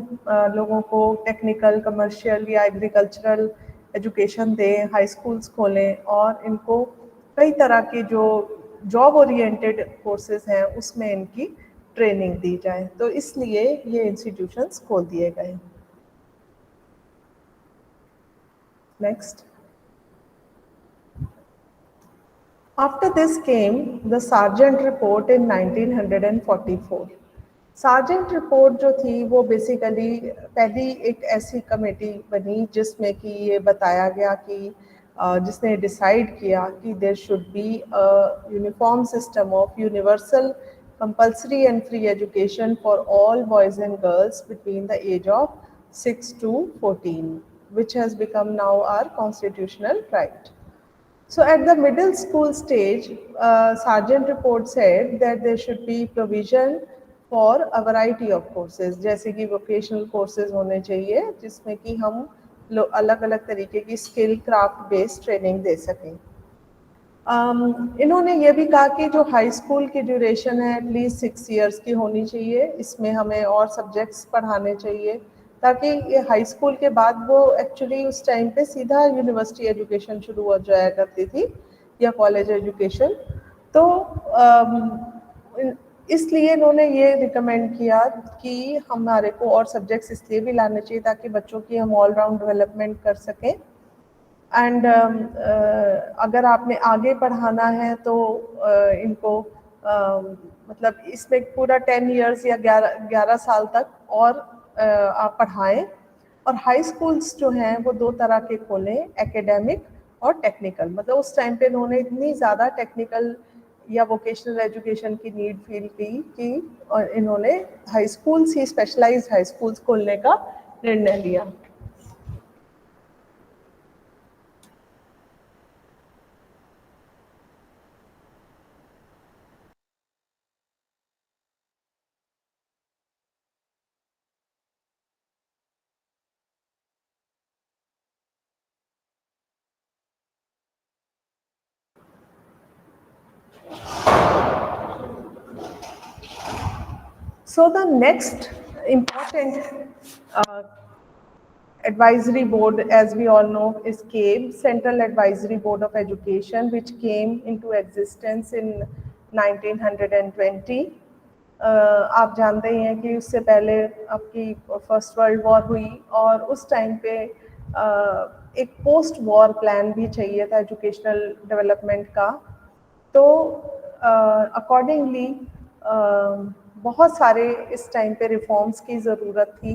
लोगों को टेक्निकल, कमर्शियल या एग्रीकल्चरल एजुकेशन दें, हाई स्कूल्स खोलें और इनको कई तरह के जो जॉब ओरिएंटेड कोर्सेज हैं उसमें इनकी ट्रेनिंग दी जाए। तो इसलिए ये इंस्टीट्यूशंस खोल दिए गए। Next. After this came the Sargent report in 1944. Sergeant report जो थी वो बेसिकली पहली एक ऐसी कमेटी बनी जिसमें कि ये बताया गया कि जिसने डिसाइड किया कि there should be a uniform system of universal compulsory and free education for all boys and girls between the age of 6 to 14, which has become now our constitutional right. So at the middle school stage, Sargent report said that there should be provision for a variety of courses, जैसे कि vocational courses होने चाहिए जिसमें कि हम अलग अलग तरीके की स्किल क्राफ्ट बेस्ड ट्रेनिंग दे सकें। इन्होंने ये भी कहा कि जो हाई स्कूल की ड्यूरेशन है एटलीस्ट 6 इयर्स की होनी चाहिए, इसमें हमें और सब्जेक्ट्स पढ़ाने चाहिए ताकि ये हाई स्कूल के बाद वो एक्चुअली उस टाइम पे सीधा यूनिवर्सिटी एजुकेशन शुरू हो जाया करती थी या कॉलेज एजुकेशन। तो इसलिए इन्होंने ये रिकमेंड किया कि हमारे को और सब्जेक्ट्स इसलिए भी लाने चाहिए ताकि बच्चों की हम ऑल राउंड डेवलपमेंट कर सकें। एंड अगर आपने आगे पढ़ाना है तो इनको मतलब इसमें पूरा 10 इयर्स या 11 साल तक और आप पढ़ाएं। और हाई स्कूल्स जो हैं वो दो तरह के खोलें, एकेडमिक और टेक्निकल। मतलब उस टाइम पे इन्होंने इतनी ज़्यादा टेक्निकल या वोकेशनल एजुकेशन की नीड फील की कि और इन्होंने हाई स्कूल्स ही, स्पेशलाइज्ड हाई स्कूल्स खोलने का निर्णय लिया। So the next important advisory board, as we all know, is CABE, Central Advisory Board of Education, which came into existence in 1920. आप जानते ही हैं कि उससे पहले आपकी फर्स्ट वर्ल्ड वॉर हुई और उस टाइम पे एक पोस्ट वॉर प्लान भी चाहिए था एजुकेशनल डेवलपमेंट का। तो अकॉर्डिंगली बहुत सारे इस टाइम पे रिफॉर्म्स की ज़रूरत थी।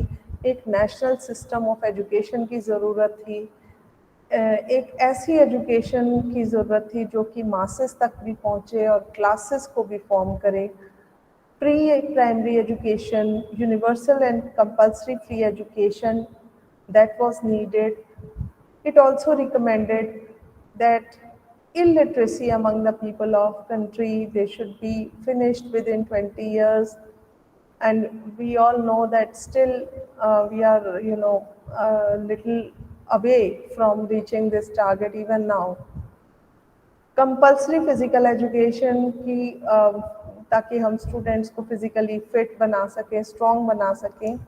एक नेशनल सिस्टम ऑफ एजुकेशन की ज़रूरत थी, एक ऐसी एजुकेशन की ज़रूरत थी जो कि मासेस तक भी पहुँचे और क्लासेस को भी फॉर्म करे। Pre primary education, universal and compulsory free education that was needed. It also recommended that illiteracy among the people of country, they should be finished within 20 years. And we all know that still we are, you know, a little away from reaching this target even now. Compulsory physical education की ताकि हम students को physically fit बना सकें, strong बना सकें।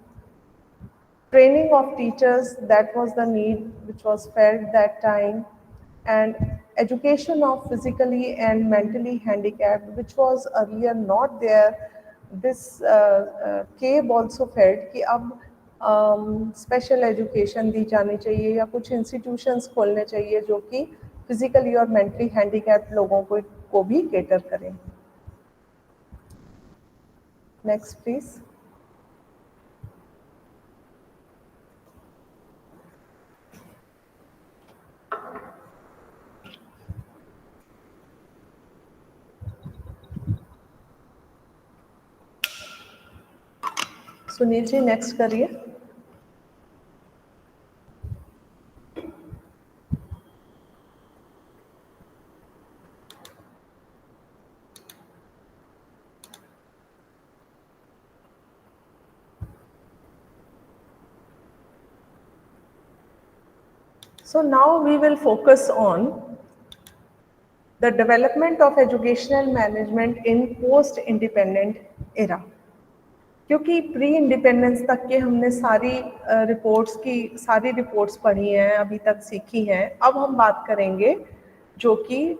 Training of teachers, that was the need which was felt that time, and education of physically and mentally handicapped, which was earlier not there. This CABE also felt कि अब special education दी जानी चाहिए या कुछ institutions खोलने चाहिए जो कि फिजिकली और मेंटली हैंडीकैप लोगों को भी केटर करें। Next please. Sunil ji next करिए। So now we will focus on the development of educational management in post-independent era. क्योंकि प्री इंडिपेंडेंस तक के हमने सारी रिपोर्ट्स पढ़ी हैं, अभी तक सीखी हैं। अब हम बात करेंगे जो कि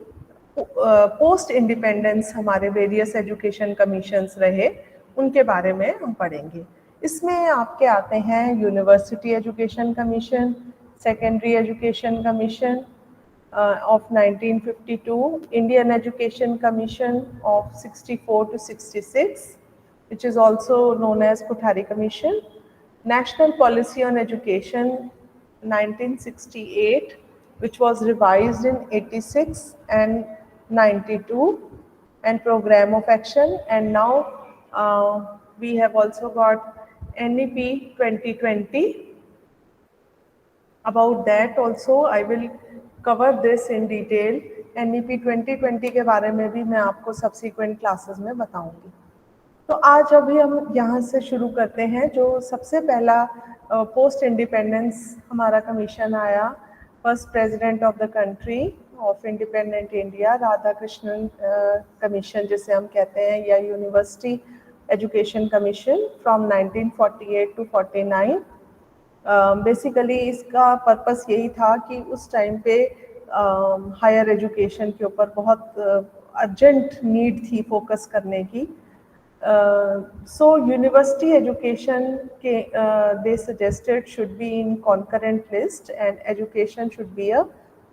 पोस्ट इंडिपेंडेंस हमारे वेरियस एजुकेशन कमीशंस रहे, उनके बारे में हम पढ़ेंगे। इसमें आपके आते हैं university education commission, secondary education commission of 1952, Indian Education Commission of 64 to 66, which is also known as Kothari Commission, National Policy on Education 1968, which was revised in 86 and 92, and Program of Action, and now we have also got NEP 2020. About that also I will cover this in detail. NEP 2020 के बारे में भी मैं आपको subsequent classes में बताऊंगी। तो आज अभी हम यहाँ से शुरू करते हैं। जो सबसे पहला पोस्ट इंडिपेंडेंस हमारा कमीशन आया, first president of the country of independent India, Radha Krishnan commission जिसे हम कहते हैं, या university education commission from 1948 to 49। Basically इसका पर्पस यही था कि उस टाइम पे हायर एजुकेशन के ऊपर बहुत अर्जेंट नीड थी फोकस करने की। सो यूनिवर्सिटी एजुकेशन के दे suggested should be in concurrent list and education should be a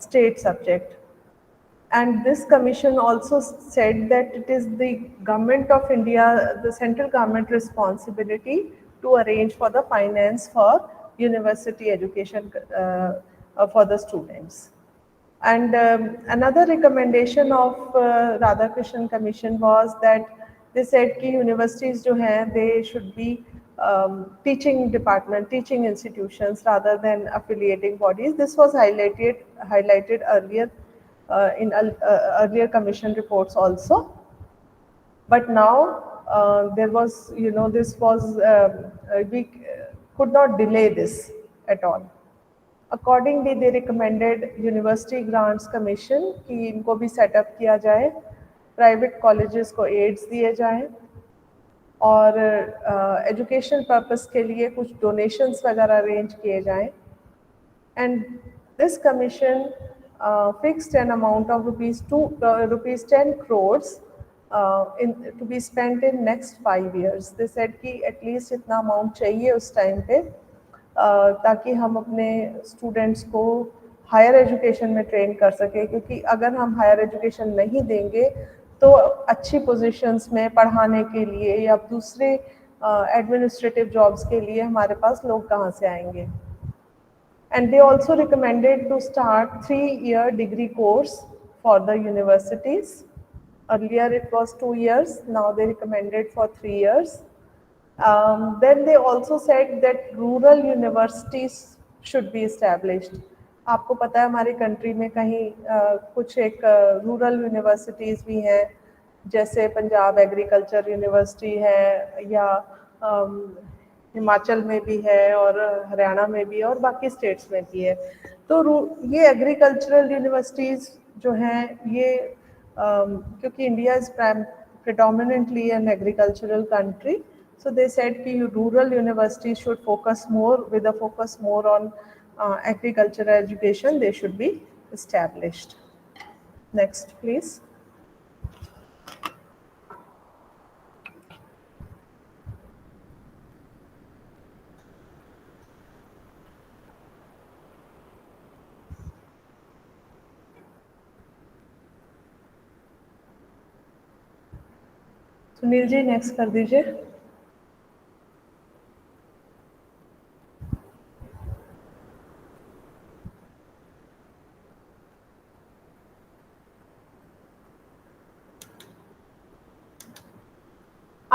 state subject. And this commission also said that it is the government of India, the central government responsibility to arrange for the finance for university education for the students. And another recommendation of Radhakrishnan Commission was that they said कि universities जो हैं they should be teaching department, teaching institutions rather than affiliating bodies. This was highlighted earlier in earlier commission reports also. But now there was, this was, we could not delay this at all. Accordingly, they recommended University Grants Commission कि इनको भी setup किया जाए, private colleges को ads दिए जाएं, और education purpose के लिए कुछ डोनेशंस वगैरह अरेंज किए जाएं। And this commission fixed an amount of rupees 10 crores to be spent in next 5 years. They said कि at least इतना अमाउंट चाहिए उस टाइम पे ताकि हम अपने स्टूडेंट्स को हायर एजुकेशन में ट्रेन कर सके, क्योंकि अगर हम हायर एजुकेशन नहीं देंगे तो अच्छी पोजीशंस में पढ़ाने के लिए या दूसरे एडमिनिस्ट्रेटिव जॉब्स के लिए हमारे पास लोग कहाँ से आएंगे। And they also recommended to start 3-year degree course for the universities. Earlier it was 2 years, now they recommended for 3 years. Then they also said that rural universities should be established. आपको पता है हमारी country में कहीं कुछ एक rural universities भी हैं, जैसे पंजाब एग्रीकल्चर यूनिवर्सिटी है, या हिमाचल में भी है, और हरियाणा में भी, और बाकी स्टेट्स में भी है। तो ये एग्रीकल्चरल यूनिवर्सिटीज़ जो हैं ये क्योंकि India is predominantly an agricultural country, so they said कि rural universities should focus more, with a focus more on agricultural education, they should be established. Next please. Sunil ji next कर दीजिए।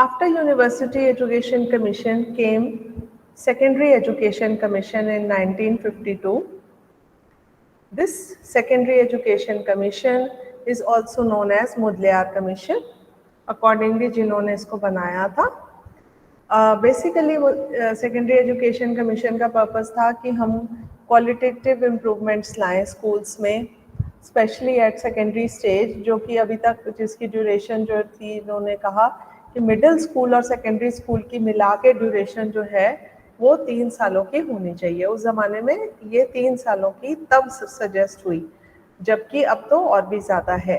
After University Education Commission came Secondary Education Commission in 1952. This Secondary Education Commission is also known as Mudliar Commission, accordingly जिन्होंने इसको बनाया था। Basically secondary education commission का purpose था कि हम क्वालिटेटिव इम्प्रूवमेंट्स लाएं स्कूल्स में, स्पेशली एट सेकेंडरी स्टेज, जो कि अभी तक जिसकी ड्यूरेशन जो थी, इन्होंने कहा कि मिडिल स्कूल और सेकेंडरी स्कूल की मिला के ड्यूरेशन जो है वो 3 सालों की होनी चाहिए। उस ज़माने में ये 3 सालों की तब सजेस्ट हुई, जबकि अब तो और भी ज़्यादा है।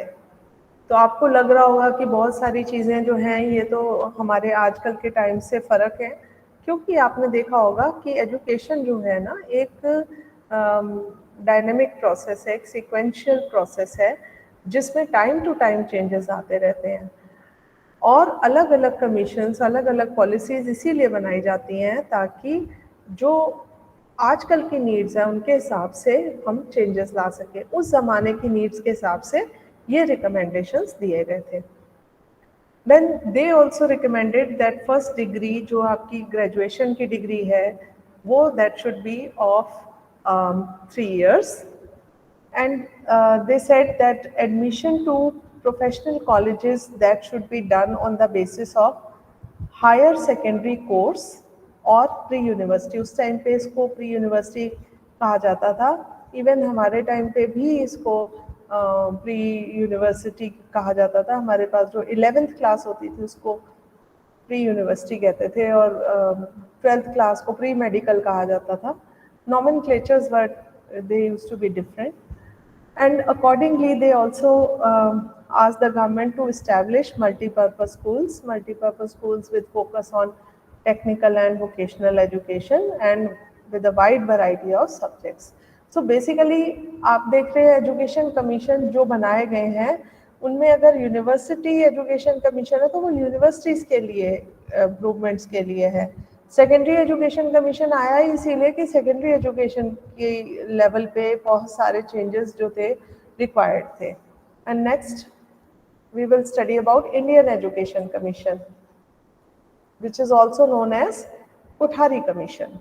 तो आपको लग रहा होगा कि बहुत सारी चीज़ें जो हैं ये तो हमारे आजकल के टाइम से फ़र्क है, क्योंकि आपने देखा होगा कि एजुकेशन जो है ना एक डायनेमिक प्रोसेस है, एक सीक्वेंशियल प्रोसेस है, जिसमें टाइम टू टाइम चेंजेस आते रहते हैं। और अलग अलग कमीशंस, अलग अलग पॉलिसीज़ इसीलिए बनाई जाती हैं ताकि जो आजकल की नीड्स हैं उनके हिसाब से हम चेंजेस ला सकें। उस ज़माने की नीड्स के हिसाब से ये रिकमेंडेशंस दिए गए थे। Then they also recommended that first degree जो आपकी ग्रेजुएशन की डिग्री है वो that should be of 3 years, and they said that admission to professional colleges that should be done on the basis of higher secondary course और pre university. उस time पे इसको pre university कहा जाता था, इवन हमारे टाइम पे भी इसको प्री यूनिवर्सिटी कहा जाता था। हमारे पास जो 11th क्लास होती थी उसको प्री यूनिवर्सिटी कहते थे, और 12th क्लास को प्री मेडिकल कहा जाता था। Nomenclatures were they used to be different, and accordingly they also asked the government to establish multi-purpose schools with focus on technical and vocational education and with a wide variety of subjects. So basically आप देख रहे हैं education commission जो बनाए गए हैं उनमें अगर यूनिवर्सिटी एजुकेशन कमीशन है तो वो यूनिवर्सिटीज़ के लिए इम्प्रूवमेंट्स के लिए है। सेकेंडरी एजुकेशन कमीशन आया ही इसीलिए कि सेकेंडरी एजुकेशन के लेवल पे बहुत सारे चेंजेस जो थे रिक्वायर्ड थे। And next we will study about Indian education commission which is also known as Kothari commission.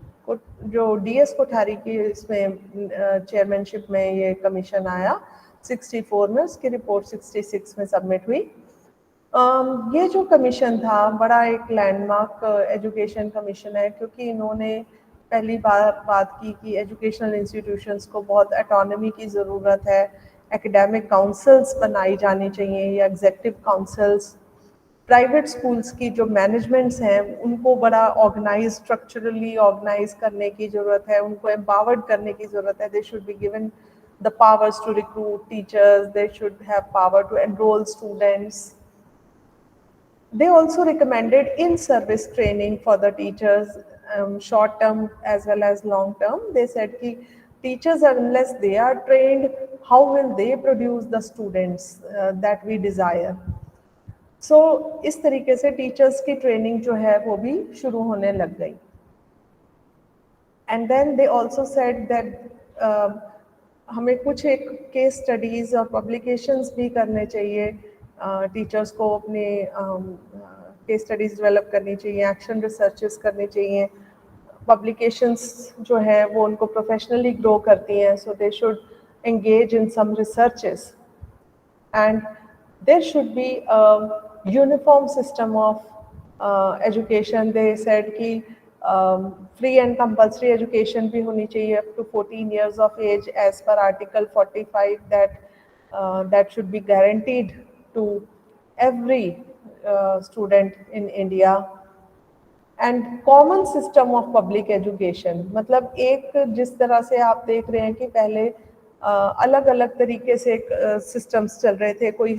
जो DS कोठारी की इसमें चेयरमैनशिप में ये कमीशन आया 64 में, उसकी रिपोर्ट 66 में सबमिट हुई। ये जो कमीशन था बड़ा एक लैंडमार्क एजुकेशन कमीशन है, क्योंकि इन्होंने पहली बार बात की कि एजुकेशनल इंस्टीट्यूशंस को बहुत ऑटोनॉमी की ज़रूरत है, एकेडमिक काउंसिल्स बनाई जानी चाहिए या एग्जेक्टिव काउंसिल्स। प्राइवेट स्कूल्स की जो मैनेजमेंट्स हैं उनको बड़ा ऑर्गेनाइज, स्ट्रक्चरली ऑर्गेनाइज करने की ज़रूरत है, उनको एम्पावर्ड करने की ज़रूरत है। They should be given the powers to recruit teachers, they should have power to enroll students. They also recommended in-service training for the teachers, short term as well as long term. They said कि teachers unless they are trained, how will they produce the students that we desire? So इस तरीके से teachers की training जो है वो भी शुरू होने लग गई। And then they also said that हमें कुछ एक केस स्टडीज़ और पब्लिकेशंस भी करने चाहिए, टीचर्स को अपने केस स्टडीज़ डेवलप करनी चाहिए, एक्शन रिसर्चेस करनी चाहिए। पब्लिकेशंस जो है वो उनको प्रोफेशनली ग्रो करती हैं, so they should engage in some researches, and there should be a uniform system of education. They said कि free and compulsory education भी होनी चाहिए up to 14 years of age as per Article 45, that should be guaranteed to every student in India. And common system of public education, मतलब एक जिस तरह से आप देख रहे हैं कि पहले अलग अलग तरीके से सिस्टम्स चल रहे थे, कोई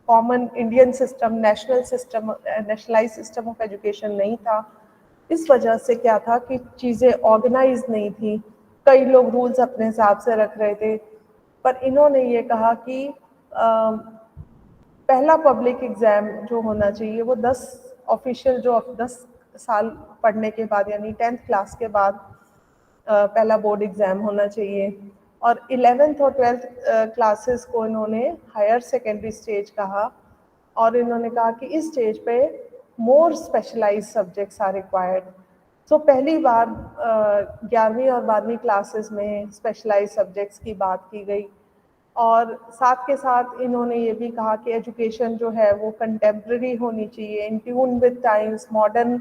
common Indian system, nationalise system of education नहीं था। इस वजह से क्या था कि चीज़ें ऑर्गेनाइज नहीं थी, कई लोग रूल्स अपने हिसाब से रख रहे थे। पर इन्होंने ये कहा कि पहला पब्लिक एग्ज़ाम जो होना चाहिए वो 10 ऑफिशियल जो 10 साल पढ़ने के बाद यानी 10th क्लास के बाद पहला बोर्ड एग्ज़ाम होना चाहिए, और 11th और 12th क्लासेस को इन्होंने हायर सेकेंडरी स्टेज कहा, और इन्होंने कहा कि इस स्टेज पे more specialized subjects are required. So पहली बार 11वीं और 12वीं क्लासेस में स्पेशलाइज सब्जेक्ट्स की बात की गई, और साथ के साथ इन्होंने ये भी कहा कि एजुकेशन जो है वो कंटेम्प्रेरी होनी चाहिए, in tune with times, modern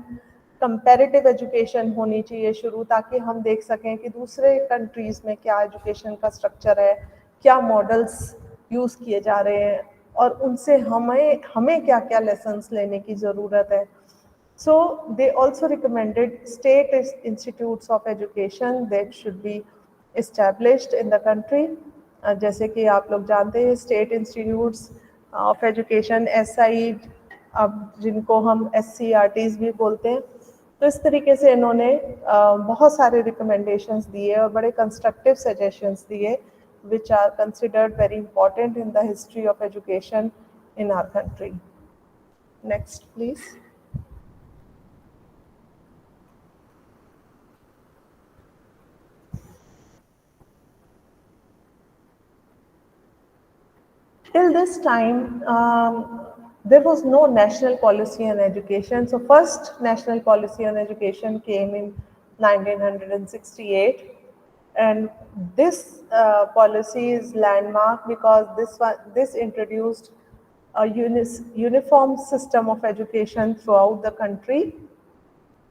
comparative education होनी चाहिए शुरू, ताकि हम देख सकें कि दूसरे कंट्रीज़ में क्या एजुकेशन का स्ट्रक्चर है, क्या मॉडल्स यूज़ किए जा रहे हैं, और उनसे हमें क्या क्या लेसन्स लेने की ज़रूरत है. So they also recommended state institutes of education that should be established in the country. जैसे कि आप लोग जानते हैं state institutes of education SI, अब जिनको हम SCRTs भी बोलते हैं. तो इस तरीके से इन्होंने बहुत सारे रिकमेंडेशंस दिए और बड़े कंस्ट्रक्टिव सजेशंस दिए which are considered very important in the history of education in our country. Next, please. Till this time, there was no national policy on education. So first national policy on education came in 1968, and this policy is landmark because this introduced a uniform system of education throughout the country,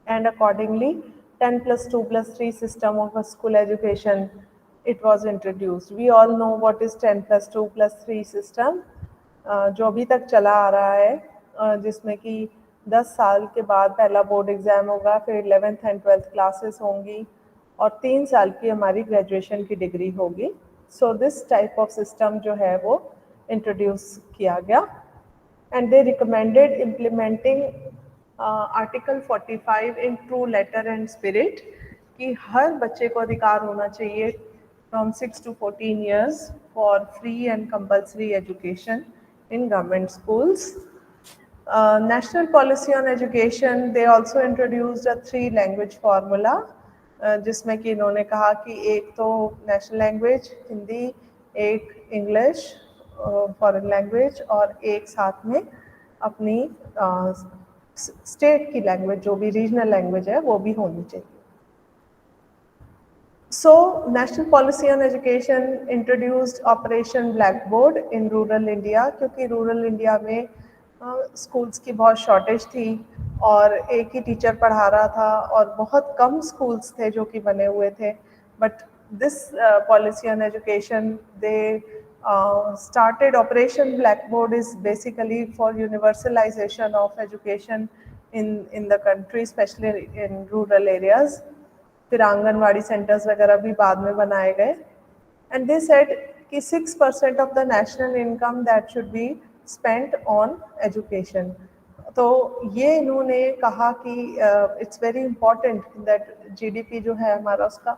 and accordingly 10 plus 2 plus 3 system of a school education it was introduced. We all know what is 10 plus 2 plus 3 system, जो अभी तक चला आ रहा है, जिसमें कि 10 साल के बाद पहला बोर्ड एग्ज़ाम होगा, फिर 11th एंड 12th क्लासेस होंगी, और 3 साल की हमारी ग्रेजुएशन की डिग्री होगी. So this type of system जो है वो इंट्रोड्यूस किया गया, and they recommended implementing article 45 in true letter and spirit, कि हर बच्चे को अधिकार होना चाहिए from 6 to 14 years for free and compulsory education in government schools. National policy on education, they also introduced a 3 language formula, जिसमें कि इन्होंने कहा कि एक तो नेशनल लैंग्वेज हिंदी, एक इंग्लिश फॉरेन लैंग्वेज, और एक साथ में अपनी स्टेट की लैंग्वेज जो भी रीजनल लैंग्वेज है वो भी होनी चाहिए. So national policy on education introduced Operation Blackboard in rural India, क्योंकि रूरल इंडिया में स्कूल्स की बहुत शॉर्टेज थी और एक ही टीचर पढ़ा रहा था और बहुत कम स्कूल्स थे जो कि बने हुए थे. But this policy on education, they started Operation Blackboard is basically for universalization of education in the country, especially in rural areas. फिर आंगनवाड़ी सेंटर्स वगैरह भी बाद में बनाए गए. एंड दे सेड कि 6% of the national income that should be spent on education. तो ये इन्होंने कहा कि it's very important that GDP जो है हमारा उसका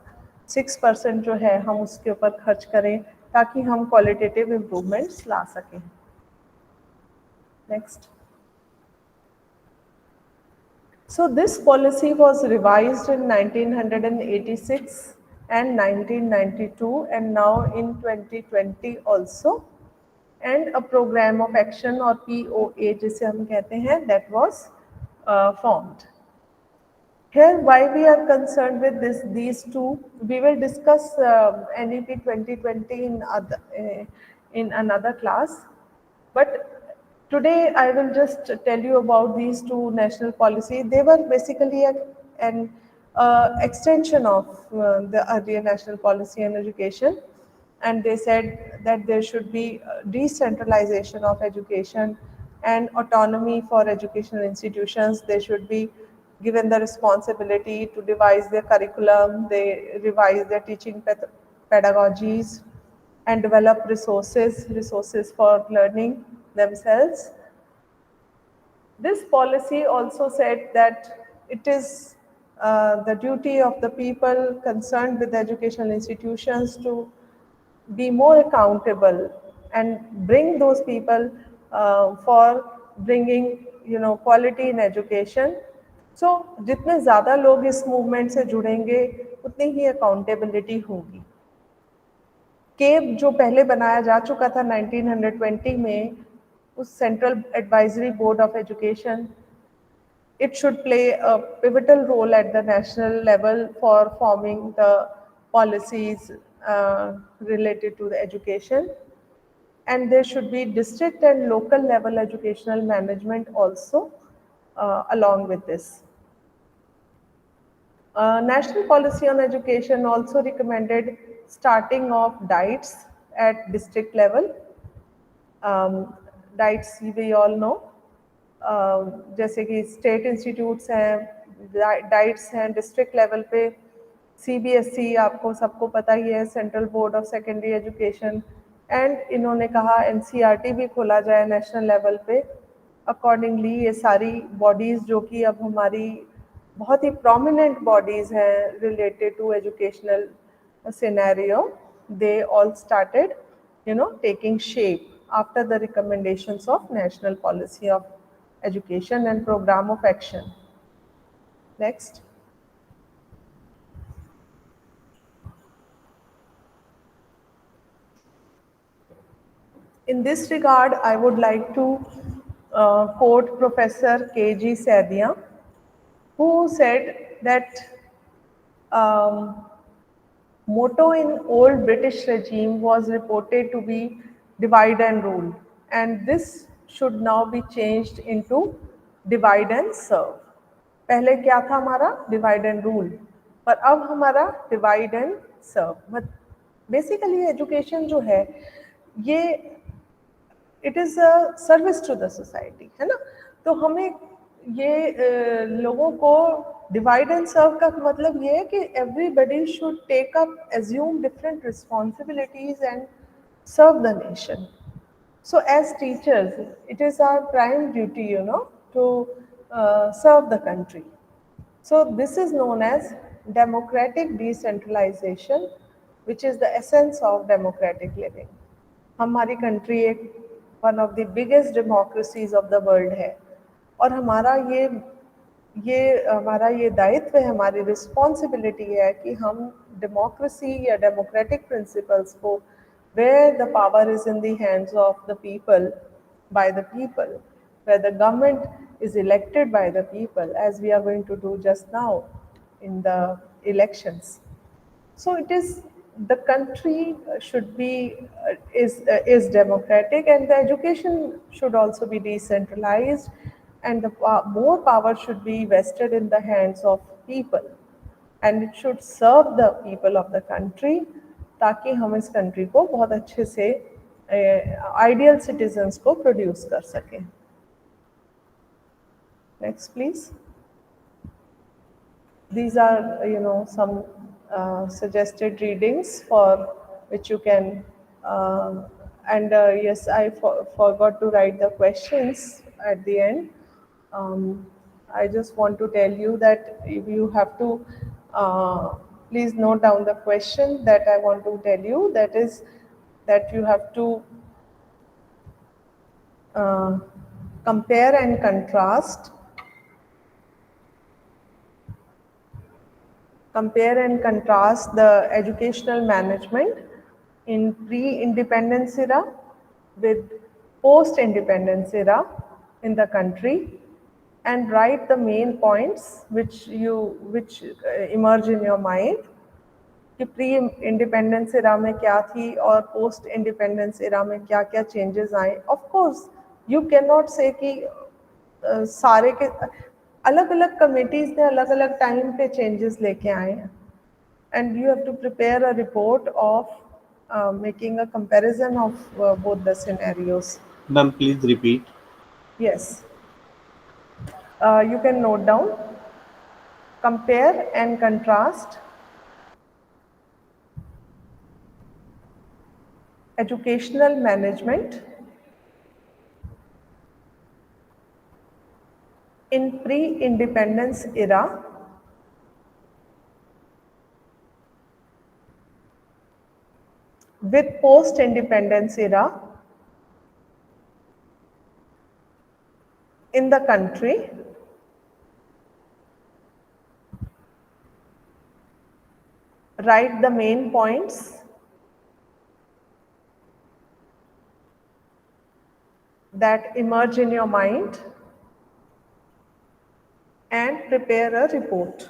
6% जो है हम उसके ऊपर खर्च करें ताकि हम क्वालिटेटिव इम्प्रूवमेंट्स ला सकें. Next. So this policy was revised in 1986 and 1992 and now in 2020 also, and a program of action or POA जिसे हम कहते हैं that was formed. Here why we are concerned with these two, we will discuss NEP 2020 in another class, but today I will just tell you about these two national policies. They were basically an extension of the earlier national policy on education, and they said that there should be decentralization of education and autonomy for educational institutions. They should be given the responsibility to devise their curriculum, they revise their teaching pedagogies, and develop resources for learning themselves. This policy also said that it is the duty of the people concerned with educational institutions to be more accountable and bring those people for bringing quality in education. So जितने ज़्यादा लोग इस movement से जुड़ेंगे उतनी ही accountability होगी. Cab जो पहले बनाया जा चुका था 1920 में, उस central advisory board of education, it should play a pivotal role at the national level for forming the policies related to the education. And there should be district and local level educational management also along with this. National policy on education also recommended starting of diets at district level. Diets we all know, जैसे कि state institutes हैं, diets हैं district level पे, CBSE आपको सबको पता ही है, central board of secondary education, and इन्होंने कहा एनसीईआरटी भी खोला जाए नेशनल लेवल पे। अकॉर्डिंगली ये सारी बॉडीज़ जो कि अब हमारी बहुत ही प्रोमिनेंट बॉडीज़ हैं related to educational scenario, they all started, taking shape after the recommendations of National Policy of Education and Program of Action. Next. In this regard, I would like to quote Professor K.G. Saidia, who said that motto in old British regime was reported to be divide and rule, and this should now be changed into divide and serve. पहले क्या था हमारा divide and rule, पर अब हमारा divide and serve. Basically education जो है ये it is a service to the society, है ना। तो हमें ये लोगों को डिवाइड एंड सर्व का मतलब ये है कि everybody should take up assume different responsibilities and serve the nation. So as teachers, it is our prime duty, to serve the country. So this is known as democratic decentralization, which is the essence of democratic living. हमारी country एक one of the biggest democracies of the world है, और हमारा ये दायित्व है, हमारी responsibility है कि हम डेमोक्रेसी या डेमोक्रेटिक प्रिंसिपल्स को, where the power is in the hands of the people, by the people, where the government is elected by the people, as we are going to do just now in the elections. So it is, the country should be is democratic, and the education should also be decentralized, and the more power should be vested in the hands of people, and it should serve the people of the country, ताकि हम इस country को बहुत अच्छे से ideal citizens को produce कर सकें. Next please. These are some suggested readings for which you can and yes, I forgot to write the questions at the end. I just want to tell you that if you have to please note down the question that I want to tell you, that is that you have to compare and contrast the educational management in pre-independence era with post-independence era in the country, and write the main points which emerge in your mind कि pre-independence era में क्या थी और post-independence era में क्या क्या changes आए. Of course you cannot say कि सारे के अलग अलग कमिटीज़ ने अलग अलग टाइम पे चेंजेस लेके आए हैं, and you have to prepare a report of making a comparison of both the scenarios. Ma'am, please repeat. Yes. You can note down, compare and contrast educational management in pre-independence era with post-independence era in the country, write the main points that emerge in your mind, and prepare a report.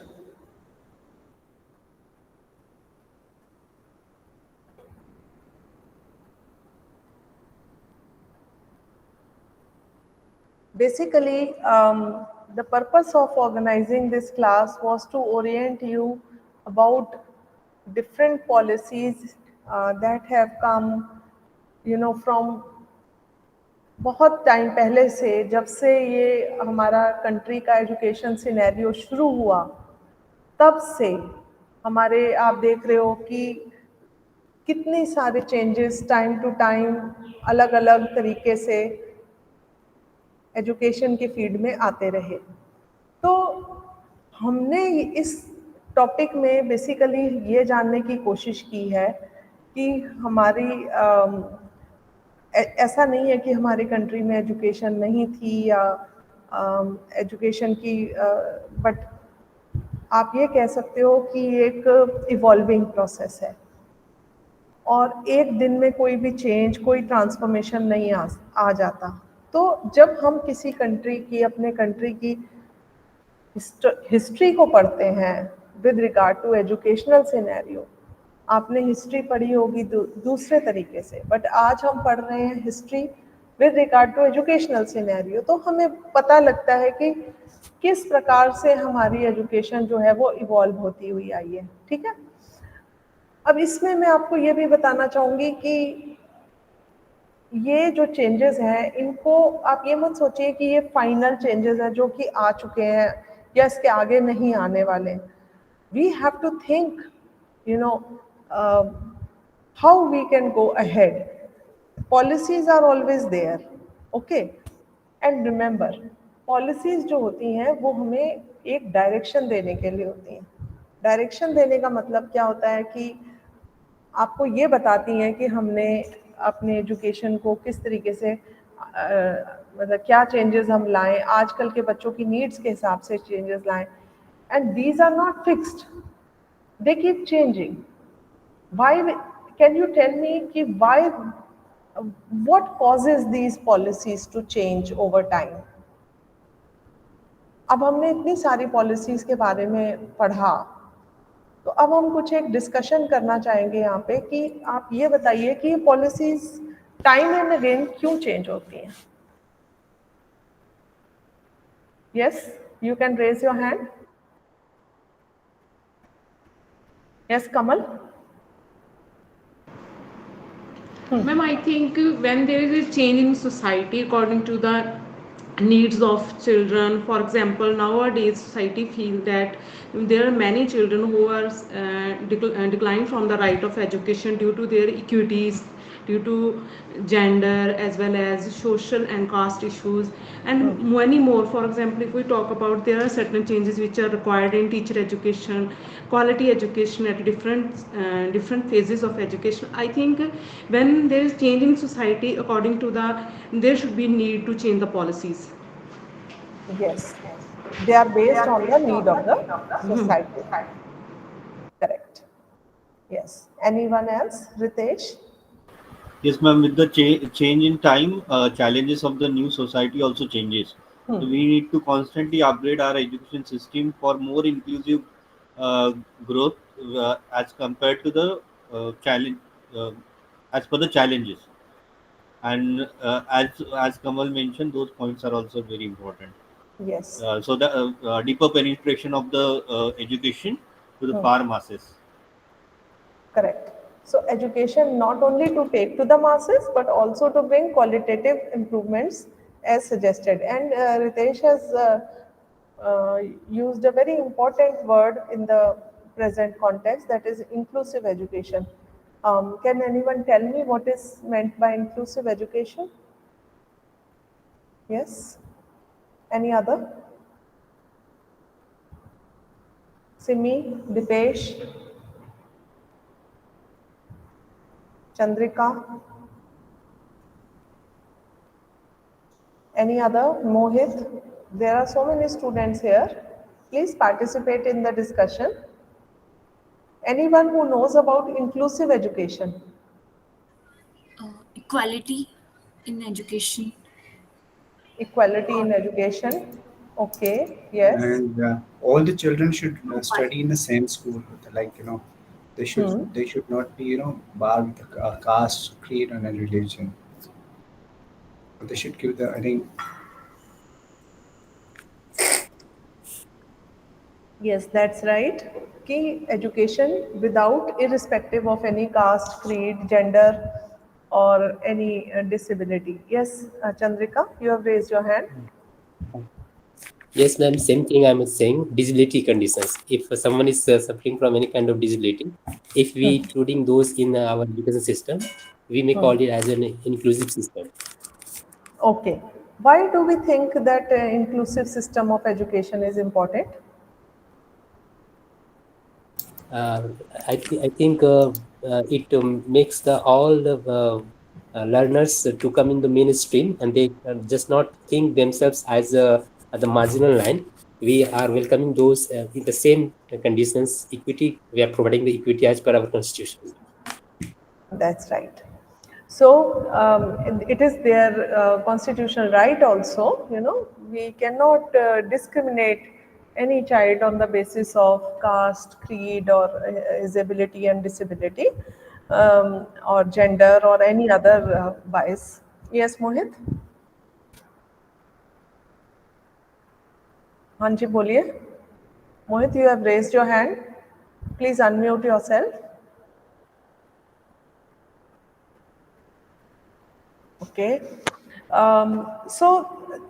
Basically, the purpose of organizing this class was to orient you about different policies that have come, from बहुत time पहले से, जब से ये हमारा country का education scenario शुरू हुआ, तब से हमारे, आप देख रहे हो कि कितनी सारे चेंजेस टाइम टू टाइम अलग अलग तरीके से एजुकेशन के फील्ड में आते रहे। तो हमने इस टॉपिक में बेसिकली ये जानने की कोशिश की है कि हमारी ऐसा नहीं है कि हमारी कंट्री में एजुकेशन नहीं थी या एजुकेशन की, बट आप ये कह सकते हो कि एक इवॉल्विंग प्रोसेस है और एक दिन में कोई भी चेंज, कोई ट्रांसफॉर्मेशन नहीं आ जाता। तो जब हम किसी कंट्री की, अपने कंट्री की हिस्ट्री को पढ़ते हैं with regard to educational scenario, आपने हिस्ट्री पढ़ी होगी दूसरे तरीके से, बट आज हम पढ़ रहे हैं history with regard to educational scenario, तो हमें पता लगता है कि किस प्रकार से हमारी एजुकेशन जो है वो इवॉल्व होती हुई आई है। ठीक है, अब इसमें मैं आपको ये भी बताना चाहूँगी कि ये जो चेंजेस हैं, इनको आप ये मत सोचिए कि ये फाइनल चेंजेस हैं जो कि आ चुके हैं या इसके आगे नहीं आने वाले। We have to think, how we can go ahead. Policies are always there, okay? And remember, policies जो होती हैं वो हमें एक डायरेक्शन देने के लिए होती हैं। डायरेक्शन देने का मतलब क्या होता है कि आपको ये बताती हैं कि हमने अपने एजुकेशन को किस तरीके से, मतलब क्या चेंजेस हम लाएं, आजकल के बच्चों की नीड्स के हिसाब से चेंजेस लाएं, and these are not fixed, they keep changing. Why can you tell me कि why, what causes these policies to change over time? अब हमने इतनी सारी पॉलिसीज के बारे में पढ़ा, तो अब हम कुछ एक डिस्कशन करना चाहेंगे यहाँ पे कि आप ये बताइए कि ये पॉलिसीज टाइम एंड अगेन क्यों चेंज होती हैं। Yes, you can raise your hand. Yes, Kamal. Ma'am, I think when there is a change in society according to the needs of children, for example, nowadays society feel that there are many children who are declined from the right of education due to their equities, due to gender as well as social and caste issues and many more. For example, if we talk about, there are certain changes which are required in teacher education, quality education at different phases of education. I think when there is change in society, according to there should be need to change the policies. Yes, they are based on the need of the society. Correct. Yes. Anyone else? Ritesh? Yes, ma'am. With the change in time, challenges of the new society also changes. So we need to constantly upgrade our education system for more inclusive growth as compared to the challenge, as per the challenges. And as Kamal mentioned, those points are also very important. Yes. So the deeper penetration of the education to the far masses. Correct. So education not only to take to the masses, but also to bring qualitative improvements as suggested. And Ritesh has used a very important word in the present context, that is inclusive education. Can anyone tell me what is meant by inclusive education? Yes? Any other? Simi, Dipesh, Chandrika? Any other? Mohit? There are so many students here. Please participate in the discussion. Anyone who knows about inclusive education? Equality in education. Equality in education. Okay. Yes. and all the children should study in the same school. Like they should Hmm. they should not be barred with caste, creed, and a religion. They should give the I think Yes, that's right. Key education without irrespective of any caste, creed, gender, or any disability. Yes, Chandrika, you have raised your hand. Yes, ma'am. Same thing I'm saying. Disability conditions. If someone is suffering from any kind of disability, if we including those in our education system, we may call it as an inclusive system. Okay. Why do we think that inclusive system of education is important? Uh, I think it makes the all the learners to come in the mainstream, and they just not think themselves as at the marginal line. We are welcoming those in the same conditions, equity. We are providing the equity as per our constitution. That's right. So it is their constitutional right also, we cannot discriminate any child on the basis of caste, creed, or his ability and disability, or gender, or any other bias. Yes, Mohit? हाँ जी बोलिए. Mohit, you have raised your hand. Please unmute yourself. Okay. So,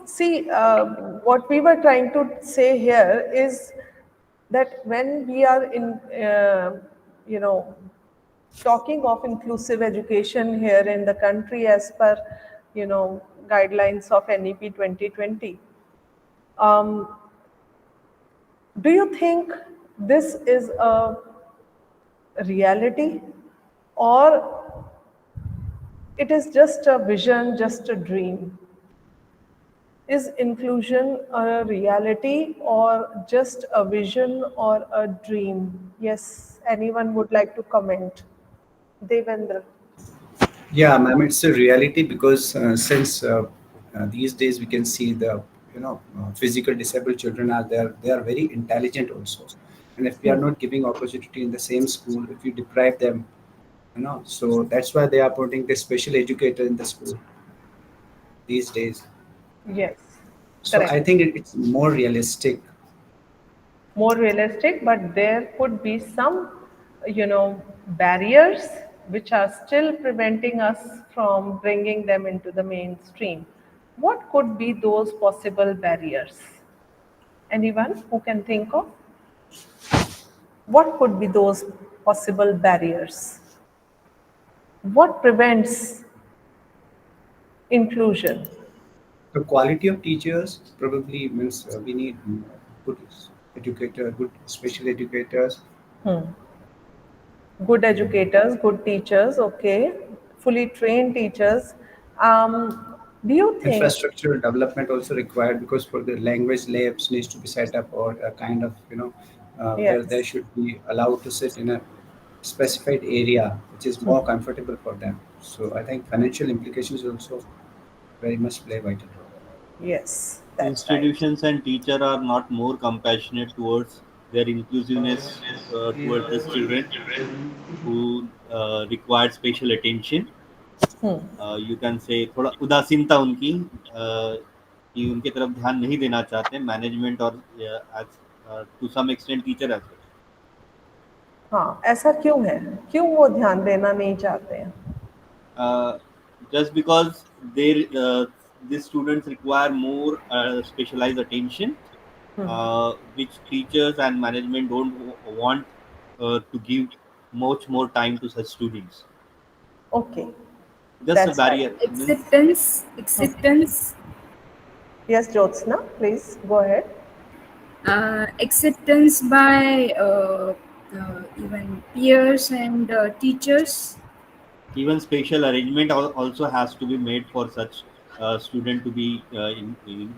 see, what we were trying to say here is that when we are you know, talking of inclusive education here in the country as per, guidelines of NEP 2020, um, do you think this is a reality, or it is just a vision, just a dream? Is inclusion a reality or just a vision or a dream? Yes, anyone would like to comment? Devendra. yeah, ma'am, it's a reality because since these days we can see the physical disabled children are there. They are very intelligent also, and if we are not giving opportunity in the same school, if we deprive them, so that's why they are putting the special educator in the school these days. Yes, So I correct. think it's more realistic. More realistic, but there could be some, barriers which are still preventing us from bringing them into the mainstream. What could be those possible barriers? Anyone who can think of? What could be those possible barriers? What prevents inclusion? The quality of teachers probably means we need good good special educators. Good educators, good teachers, okay, fully trained teachers. Do you think, Infrastructural development also required because for the language labs needs to be set up or a kind of where they yes, should be allowed to sit in a specified area which is more comfortable for them. So I think financial implications also very much play vital role. yes, that's right. Institutions and teacher are not more compassionate towards their inclusiveness towards these children who require special attention. You can say थोड़ा उदासीनता उनकी कि उनके तरफ ध्यान नहीं देना चाहते मैनेजमेंट और to some extent teacher as well. हाँ, ऐसा क्यों है? क्यों वो ध्यान देना नहीं चाहते हैं? Just because these students require more specialized attention, which teachers and management don't want to give much more time to such students. Okay, Just a that's right. barrier. Acceptance Yes, Jyotsna, please go ahead. acceptance by even peers and teachers. Even special arrangement also has to be made for such student to be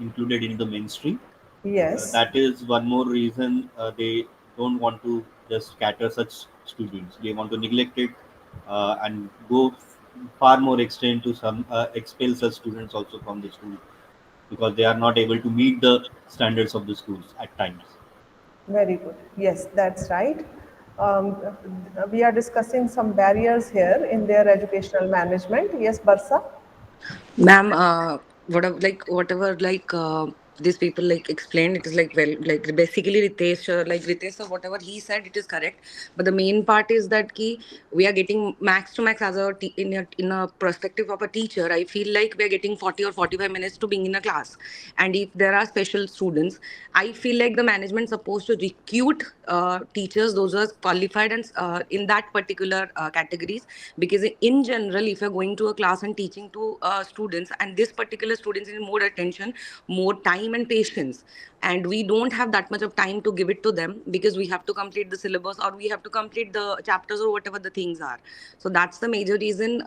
included in the mainstream. Yes, That is one more reason they don't want to just scatter such students. They want to neglect it and go far more extent to some expel such students also from the school. because they are not able to meet the standards of the schools at times. Very good. Yes, that's right. Um, we are discussing some barriers here in their educational management. Yes, Barsa? Ma'am, whatever these people like explained, it is like, well, like basically Ritesh sir, whatever he said, it is correct. But the main part is that we are getting max to max as in a perspective of a teacher. I feel like we are getting 40 or 45 minutes to being in a class, and if there are special students, I feel like the management supposed to recruit teachers those are qualified and in that particular categories, because in general, if you're going to a class and teaching to students, and this particular students need more attention, more time and patience, and we don't have that much of time to give it to them, because we have to complete the syllabus or we have to complete the chapters or whatever the things are. So that's the major reason.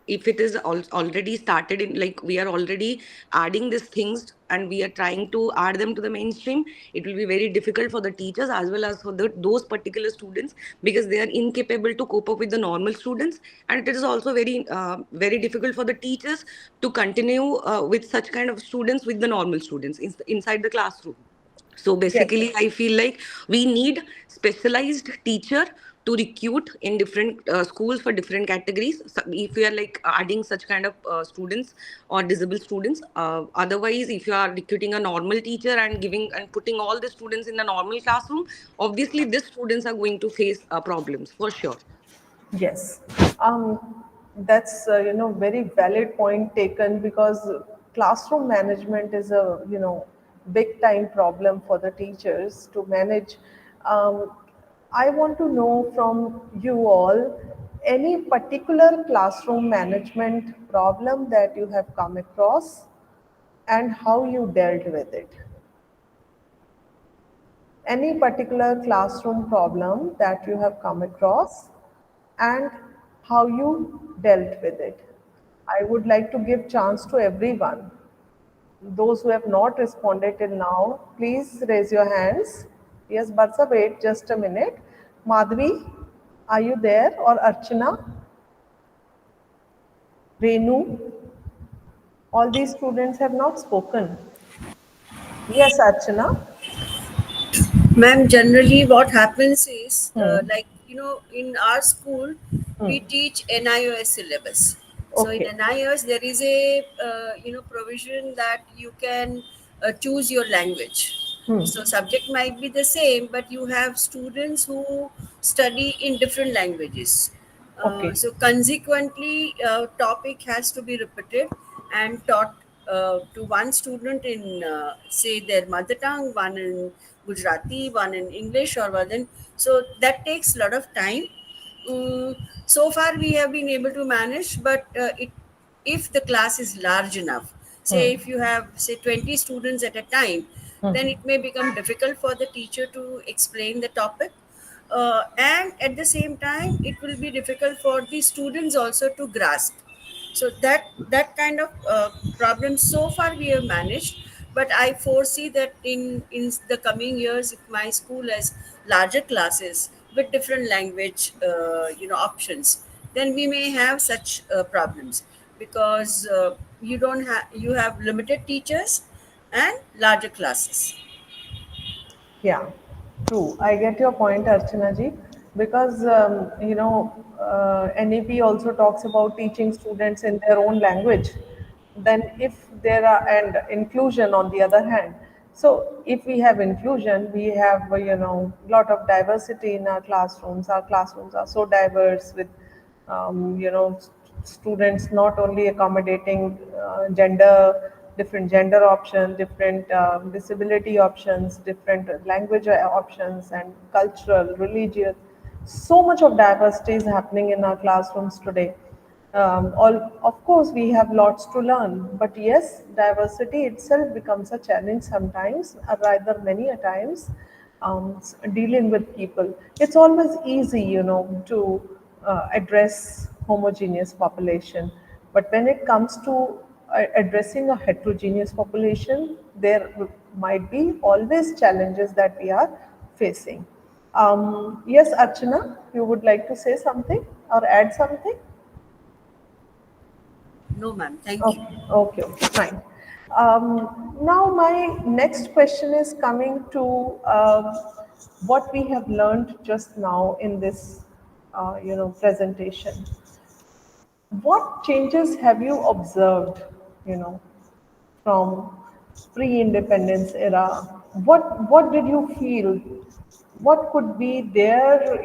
If it is already started in, like, we are already adding these things and we are trying to add them to the mainstream, it will be very difficult for the teachers as well as for those particular students, because they are incapable to cope up with the normal students, and it is also very difficult for the teachers to continue with such kind of students with the normal students inside the classroom. So Yes. basically, I feel like we need specialized teacher to recruit in different schools for different categories. So if we are like adding such kind of students or disabled students, otherwise, if you are recruiting a normal teacher and giving and putting all the students in the normal classroom, obviously these students are going to face problems for sure. Yes, that's very valid point taken, because classroom management is a big time problem for the teachers to manage. Um, I want to know from you all any particular classroom management problem that you have come across and how you dealt with it. Any particular classroom problem that you have come across and how you dealt with it. I would like to give chance to everyone. Those who have not responded till now, please raise your hands. Yes, Barsa, wait just a minute. Madhvi, are you there? Or Archana? Renu? All these students have not spoken. Yes, Archana. Ma'am, generally what happens is, in our school, we teach NIOS syllabus. So in Okay. NIOS, there is a, provision that you can choose your language. So subject might be the same, but you have students who study in different languages. Okay. So consequently, topic has to be repeated and taught to one student in, say, their mother tongue, one in Gujarati, one in English, or one in. So that takes a lot of time. So far, we have been able to manage, but if the class is large enough, say if you have say 20 students at a time, then it may become difficult for the teacher to explain the topic, and at the same time it will be difficult for the students also to grasp. So that kind of problem so far we have managed, but I foresee that in the coming years, if my school has larger classes with different language options, then we may have such problems, because you have limited teachers and larger classes. Yeah, true. I get your point, Archana ji, because NEP also talks about teaching students in their own language. Then, if there are and inclusion on the other hand, so if we have inclusion, we have lot of diversity in our classrooms. Our classrooms are so diverse with students not only accommodating different gender options, different disability options, different language options, and cultural, religious. So much of diversity is happening in our classrooms today. Of course, we have lots to learn, but yes, diversity itself becomes a challenge sometimes, or rather many a times, dealing with people. It's always easy, to address homogeneous population, but when it comes to addressing a heterogeneous population, there might be always challenges that we are facing. Yes, Archana, you would like to say something or add something? No, ma'am. Thank you. Okay, okay, fine. Now my next question is coming to what we have learned just now in this, presentation. What changes have you observed, you know, from pre-independence era? What did you feel? What could be their,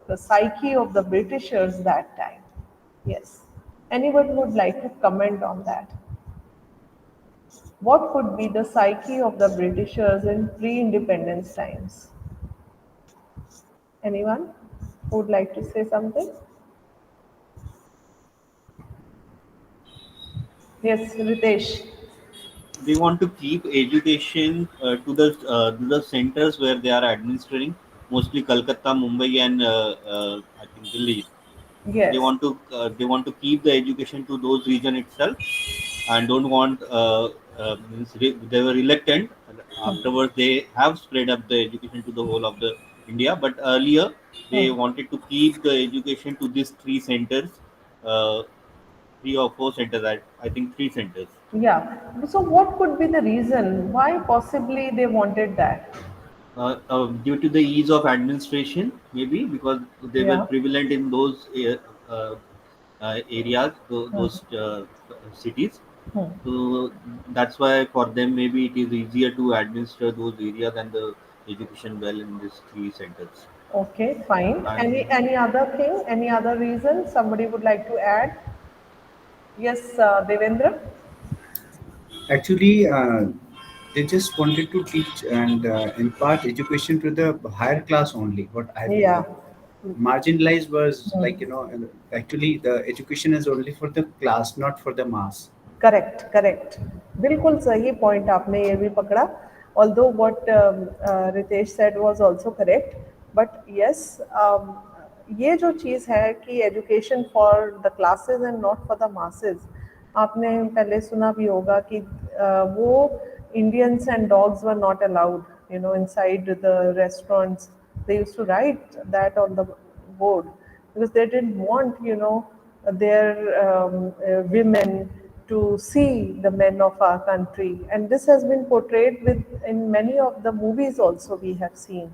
the psyche of the Britishers that time? Yes. Anyone would like to comment on that? What could be the psyche of the Britishers in pre-independence times? Anyone would like to say something? Yes, Ritesh. They want to keep education to the centers where they are administering, mostly Calcutta, Mumbai, and I think Delhi. Yes. They want to keep the education to those region itself, and don't want they were reluctant. Afterwards, they have spread up the education to the whole of the India, but earlier they Hmm. wanted to keep the education to these three centers, uh, three or four centers. I think three centers. Yeah. So what could be the reason why possibly they wanted that? Due to the ease of administration, maybe because they were Yeah. prevalent in those areas, Hmm. those cities. Hmm. So that's why for them maybe it is easier to administer those areas and the education well in these three centers. Okay, fine. And Any other thing? Any other reason somebody would like to add? Yes, Devendra. Actually, they just wanted to teach and impart education to the higher class only. What I Yeah. believe, marginalized was Hmm. like actually the education is only for the class, not for the mass. Correct correct बिल्कुल सही point आपने ये भी पकड़ा although what Ritesh said was also correct but yes ये जो चीज़ है कि education for the classes and not for the masses आपने पहले सुना भी होगा कि वो Indians and dogs were not allowed inside the restaurants they used to write that on the board because they didn't want their women to see the men of our country, and this has been portrayed with in many of the movies also. We have seen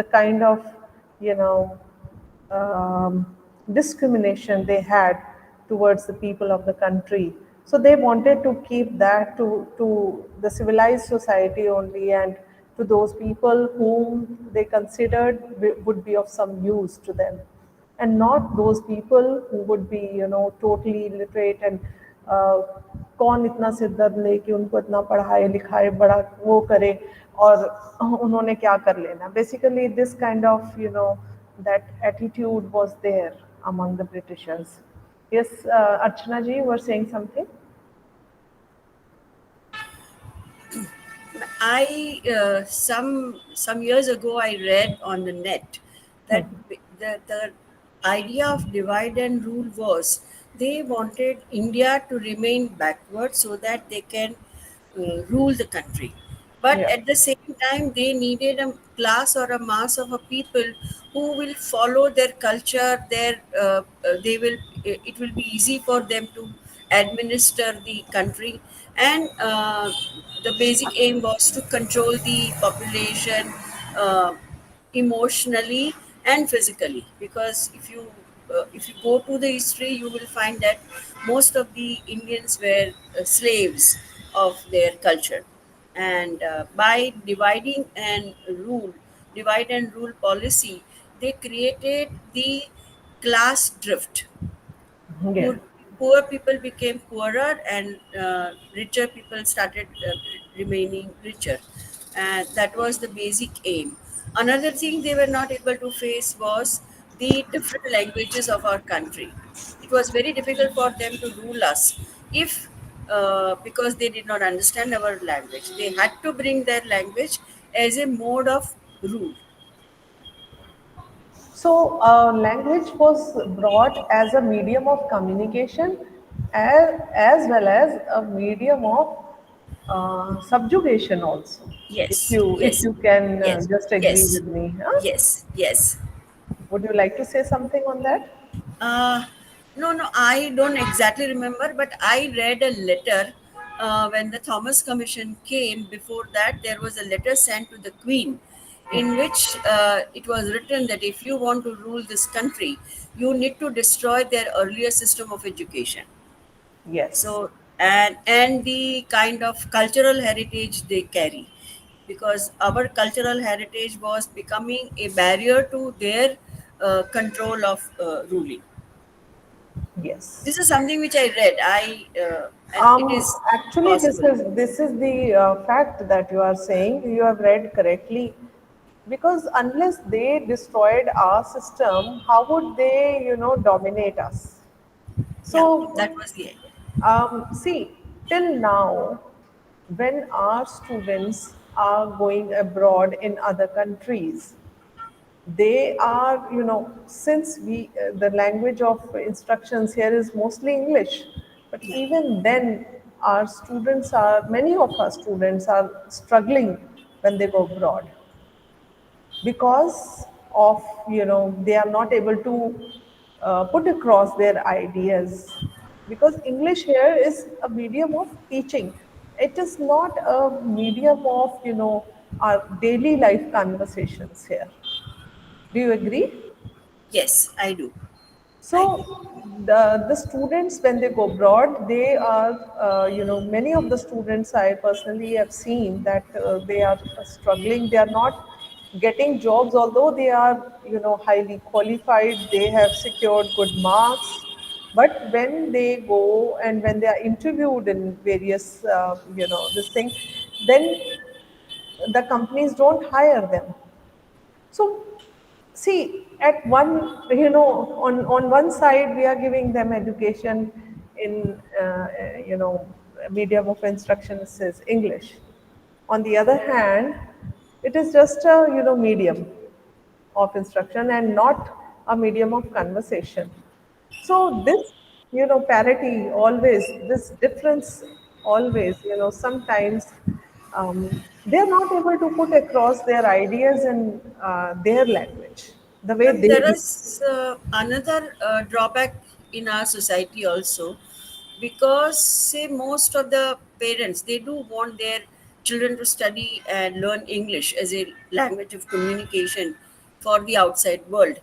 the kind of you know discrimination they had towards the people of the country. So they wanted to keep that to the civilized society only, and to those people whom they considered would be of some use to them, and not those people who would be totally illiterate and कौन इतना सिर दर्द ले कि उनको इतना पढ़ाए लिखाए बड़ा वो करे और उन्होंने क्या कर लेना. Basically this kind of that attitude was there among the Britishers. Yes, Archana ji, you were saying something. I some years ago I read on the net that the idea of divide and rule was they wanted India to remain backward so that they can rule the country. But Yeah. at the same time, they needed a class or a mass of a people who will follow their culture. They will. It will be easy for them to administer the country, and the basic aim was to control the population emotionally and physically. Because if you go to the history, you will find that most of the Indians were slaves of their culture, and by divide and rule policy, they created the class drift. Yeah. Poor people became poorer, and richer people started remaining richer, and that was the basic aim. Another thing they were not able to face was the different languages of our country. It was very difficult for them to rule us if because they did not understand our language. They had to bring their language as a mode of rule. So, language was brought as a medium of communication as well as a medium of subjugation also. Yes, If yes, you can yes, just agree yes, with me, huh? yes, yes. Would you like to say something on that? Uh, no, I don't exactly remember, but I read a letter when the Thomas Commission came, before that, there was a letter sent to the Queen in which it was written that if you want to rule this country, you need to destroy their earlier system of education. Yes. So, and the kind of cultural heritage they carry, because our cultural heritage was becoming a barrier to their control of ruling. Yes. This is something which I read. And it is Actually, possible. this is the fact that you are saying. You have read correctly, because unless they destroyed our system, how would they, dominate us? Yeah, So, that was the idea. see, till now, when our students are going abroad in other countries, they are, since the language of instructions here is mostly English, but Yeah. even then, many of our students are struggling when they go abroad because of, they are not able to put across their ideas, because English here is a medium of teaching. It is not a medium of, our daily life conversations here. Do you agree? Yes, I do. I do. So the students, when they go abroad, they are, many of the students I personally have seen that they are struggling. They are not getting jobs, although they are, highly qualified. They have secured good marks, but when they go and when they are interviewed in various, this thing, then the companies don't hire them. So, see, at one, on one side, we are giving them education in, medium of instruction is English. On the other hand, it is just a, medium of instruction and not a medium of conversation. So this, parity always, this difference always, sometimes they're not able to put across their ideas in their language, the way But they there do. is another drawback in our society also, because say most of the parents, they do want their children to study and learn English as a language of communication for the outside world,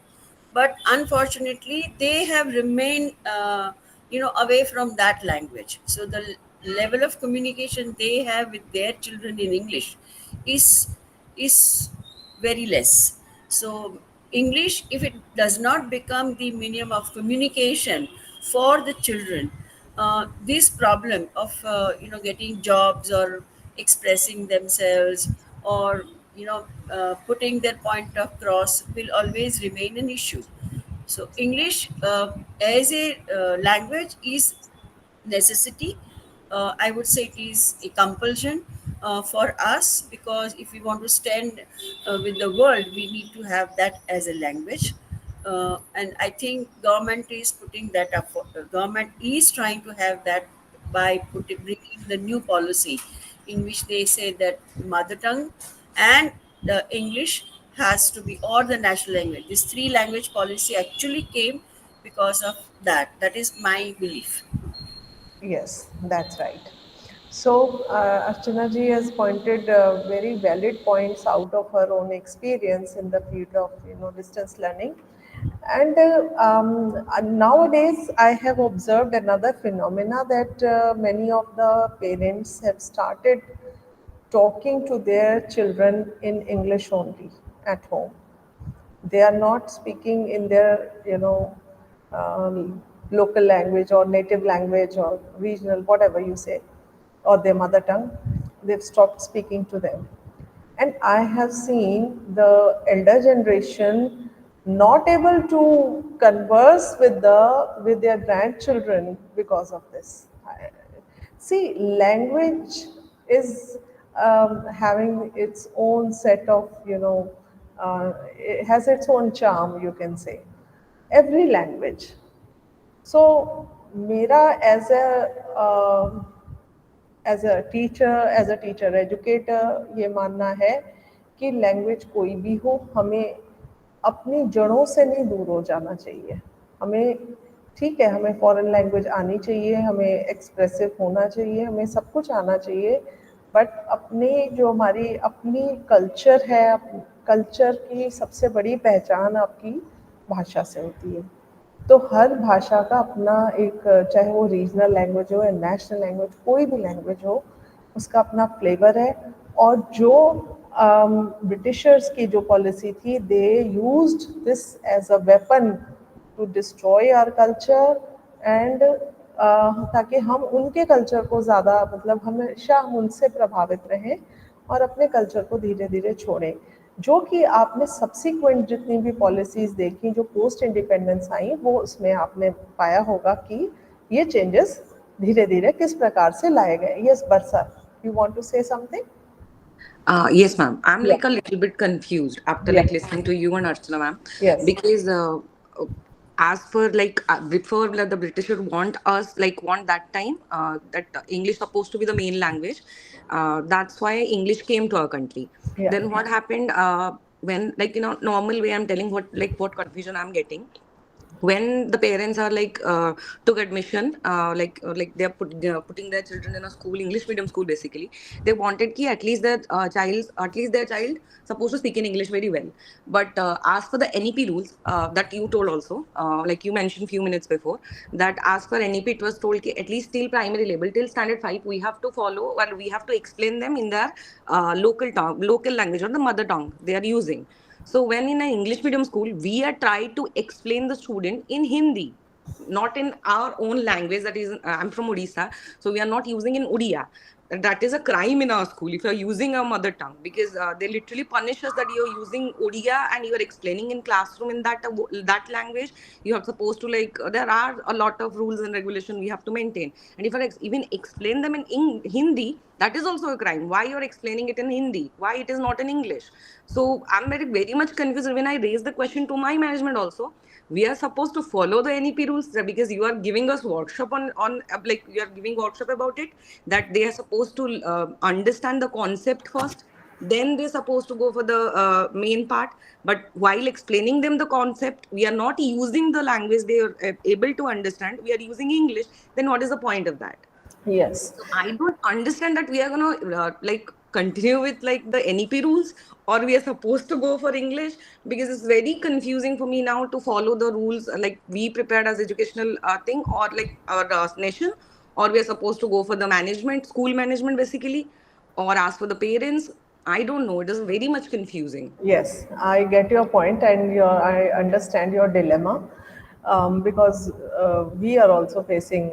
but unfortunately they have remained away from that language. So the level of communication they have with their children in English is very less. So English, if it does not become the medium of communication for the children, this problem of getting jobs or expressing themselves, or putting their point across, will always remain an issue. So English as a language is necessity. I would say it is a compulsion for us, because if we want to stand with the world, we need to have that as a language. And I think government is putting that up. Government is trying to have that by bringing the new policy in which they say that mother tongue and the English has to be, or the national language. This three language policy actually came because of that. That is my belief. Yes, that's right. So, Archana ji has pointed very valid points out of her own experience in the field of, distance learning. And nowadays, I have observed another phenomena that many of the parents have started talking to their children in English only at home. They are not speaking in their, local language or native language or regional, whatever you say, or their mother tongue. They've stopped speaking to them. And I have seen the elder generation not able to converse with their grandchildren because of this. See, language is having its own set of, it has its own charm, you can say. Every language. So, Mera as a teacher educator ये मानना है कि language कोई भी हो, हमें अपनी जड़ों से नहीं दूर हो जाना चाहिए. हमें ठीक है, हमें फॉरेन लैंग्वेज आनी चाहिए, हमें एक्सप्रेसिव होना चाहिए, हमें सब कुछ आना चाहिए, बट अपनी जो हमारी अपनी कल्चर है, कल्चर की सबसे बड़ी पहचान आपकी भाषा से होती है। तो हर भाषा का अपना एक, चाहे वो रीजनल लैंग्वेज हो या नेशनल लैंग्वेज, कोई भी लैंग्वेज हो, उसका अपना फ्लेवर है। और जो ब्रिटिशर्स की जो पॉलिसी थी, they used this as a weapon to destroy our culture and ताकि हम उनके कल्चर को ज़्यादा, मतलब हमेशा हम उनसे प्रभावित रहें और अपने कल्चर को धीरे धीरे छोड़ें। जो कि आपने सब्सिक्वेंट जितनी भी पॉलिसीज़ देखी जो पोस्ट इंडिपेंडेंस आई, वो उसमें आपने पाया होगा कि ये चेंजेस धीरे धीरे किस प्रकार से लाए गए। Yes Barsa, you want to say something? Yes, ma'am. I'm Yeah. like a little bit confused after Yeah. like listening to you and Archana, ma'am. Yes. Because as per like before the British would want us like want that time that English supposed to be the main language. That's why English came to our country. Yeah. Then what happened when like normal way I'm telling what confusion I'm getting. When the parents are like took admission like they're putting their children in a school, English medium school basically, they wanted ki at least their child supposed to speak in English very well. But as for the NEP rules that you told also, like you mentioned few minutes before, that as per NEP it was told ki at least till primary level, till standard 5 we have to follow, or we have to explain them in their local language or the mother tongue they are using. So when in an English medium school, we are trying to explain the student in Hindi, not in our own language. That is, I'm from Odisha, so we are not using in Odia. That is a crime in our school if you are using our mother tongue, because they literally punish us that you are using Odia and you are explaining in classroom in that language. You are supposed to like there are a lot of rules and regulation we have to maintain, and if I even explain them in Hindi, that is also a crime. Why you are explaining it in Hindi? Why it is not in English? So I'm very much confused when I raise the question to my management also. We are supposed to follow the NEP rules because you are giving us workshop on like you are giving workshop about it, that they are supposed to understand the concept first, then they're supposed to go for the main part. But while explaining them the concept, we are not using the language they are able to understand, we are using English. Then what is the point of that? Yes. So I don't understand that we are gonna like continue with like the NEP rules, or we are supposed to go for English, because it's very confusing for me now to follow the rules like we prepared as educational thing, or like our nation, or we are supposed to go for the management, school management basically, or ask for the parents. I don't know. It is very much confusing. Yes, I get your point, and I understand your dilemma, because we are also facing,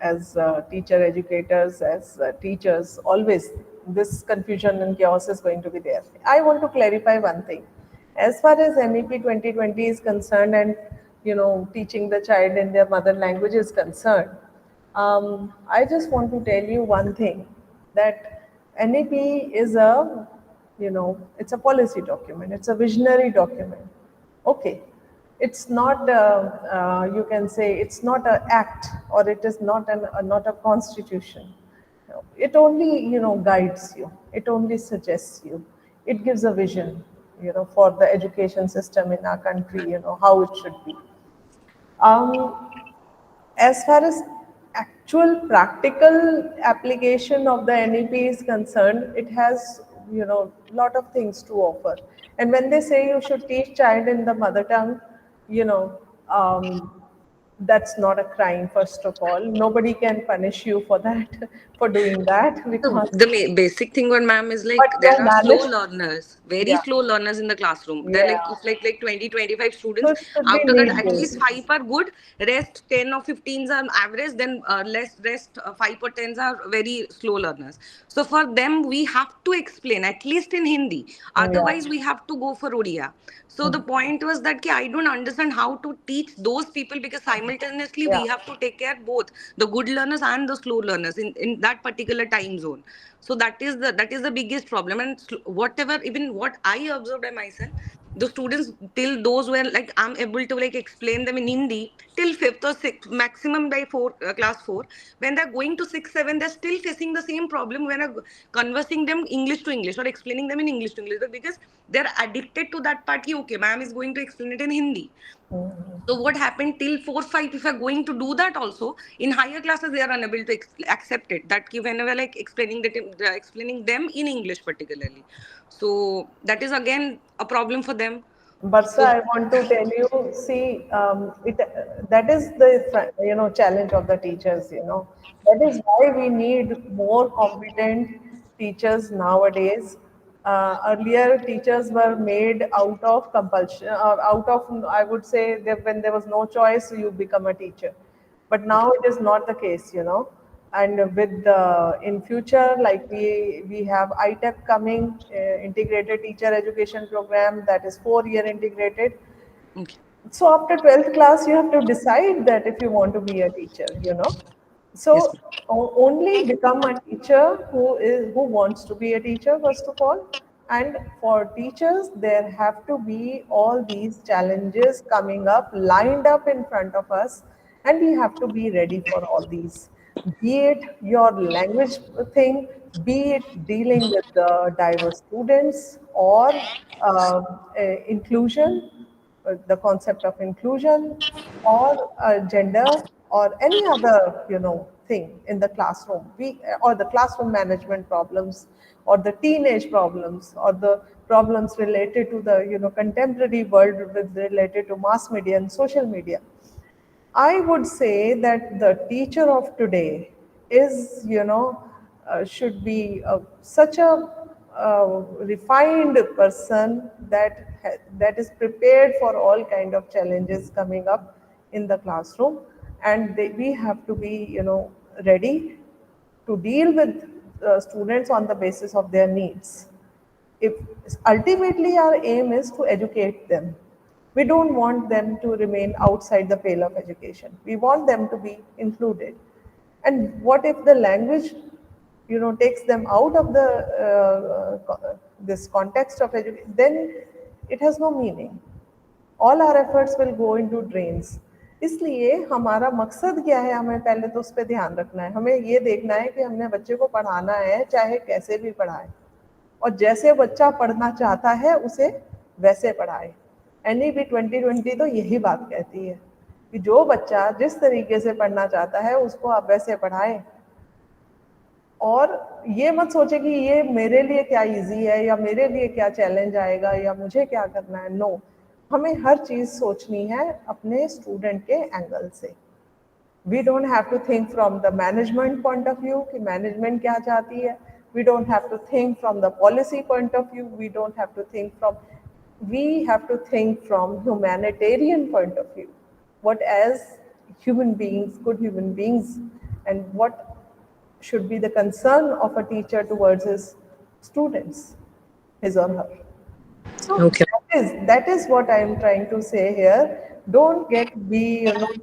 as teacher educators, as teachers, always this confusion and chaos is going to be there. I want to clarify one thing. As far as NEP 2020 is concerned, and teaching the child in their mother language is concerned, I just want to tell you one thing, that NEP is it's a policy document, it's a visionary document. Okay. It's not, you can say, it's not an act, or it is not not a constitution. It only, guides you. It only suggests you. It gives a vision, for the education system in our country, how it should be. As far as actual practical application of the NEP is concerned, it has lot of things to offer. And when they say you should teach child in the mother tongue, you know, that's not a crime. First of all, nobody can punish you for that, for doing that, So because the basic thing on ma'am is like but there your are slow management, learners, very yeah, slow learners in the classroom. They're like yeah, if like 20, 25 so students. it should be Out of that, need at least based. 5 are good. Rest 10 or 15s are average. Then rest 5 or 10s are very slow learners. So for them, we have to explain at least in Hindi. Yeah. Otherwise, we have to go for Odia. So the point was that I don't understand how to teach those people, because simultaneously Yeah. we have to take care both the good learners and the slow learners in that particular time zone. So that is the biggest problem. And whatever, even what I observed by myself, the students till those were like I'm able to like explain them in Hindi till fifth or sixth, maximum by class 4. When they're going to 6 7, they're still facing the same problem when I'm conversing them English to English or explaining them in English to English, because they're addicted to that part. Okay, ma'am is going to explain it in Hindi. So what happened till 4 5, if you're going to do that also in higher classes, they are unable to accept it, that whenever like explaining them in English particularly, so that is again a problem for them. Barsa, I want to tell you, see, that is the challenge of the teachers. That is why we need more competent teachers nowadays. Earlier, teachers were made out of compulsion, or out of, I would say, that when there was no choice, you become a teacher. But now it is not the case. And with the in future, like we have ITEP coming, integrated teacher education program, that is 4-year integrated. Okay. So after 12th class, you have to decide that if you want to be a teacher. So Yes. only become a teacher who wants to be a teacher, first of all. And for teachers, there have to be all these challenges coming up, lined up in front of us, and we have to be ready for all these. Be it your language thing, be it dealing with the diverse students, or inclusion, the concept of inclusion, or gender, or any other thing in the classroom, or the classroom management problems, or the teenage problems, or the problems related to the contemporary world with related to mass media and social media. I would say that the teacher of today is, should be such a refined person that is prepared for all kind of challenges coming up in the classroom, and we have to be, ready to deal with students on the basis of their needs. If ultimately our aim is to educate them, we don't want them to remain outside the pale of education, we want them to be included. And what if the language takes them out of the this context of education, then it has no meaning. All our efforts will go into drains. इसलिए हमारा मकसद क्या है, हमें पहले तो उस पर ध्यान रखना है. हमें ये देखना है कि हमने बच्चे को पढ़ाना है, चाहे कैसे भी पढ़ाए, और जैसे बच्चा पढ़ना चाहता है उसे वैसे पढ़ाए. NEP 2020 तो यही बात कहती है कि जो बच्चा जिस तरीके से पढ़ना चाहता है उसको आप वैसे पढ़ाएं. और ये मत सोचे कि ये मेरे लिए क्या इजी है, या मेरे लिए क्या चैलेंज आएगा, या मुझे क्या करना है. नो, हमें हर चीज सोचनी है अपने स्टूडेंट के एंगल से. We don't have to think from the management point of view कि मैनेजमेंट क्या चाहती है. We don't have to think from the policy point of view. We don't have to think from, we have to think from humanitarian point of view, what as human beings, good human beings, and what should be the concern of a teacher towards his students, his or her. So Okay. that is what I am trying to say here. Don't be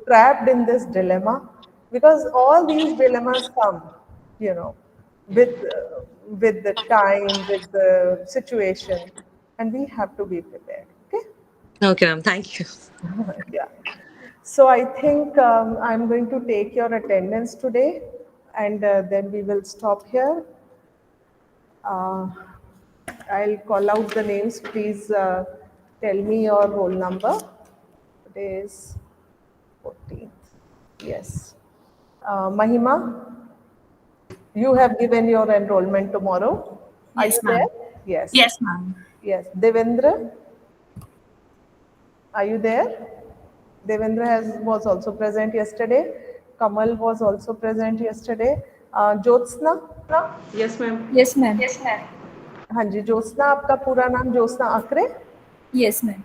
trapped in this dilemma, because all these dilemmas come with the time, with the situation, and we have to be prepared. Okay. Okay, ma'am. Thank you. Yeah. So I think I'm going to take your attendance today, and then we will stop here. I'll call out the names. Please tell me your roll number. Today is 14th. Yes. Mahima, you have given your enrollment tomorrow. Are Yes, you ma'am. there? Yes. Yes, ma'am. Yes. Devendra, are you there? Devendra was also present yesterday. Kamal was also present yesterday. Jyotsna? Yes, ma'am. Yes, ma'am. हाँ जी, ज्योत्सना, आपका पूरा नाम Jyotsna अकरे. Yes, ma'am.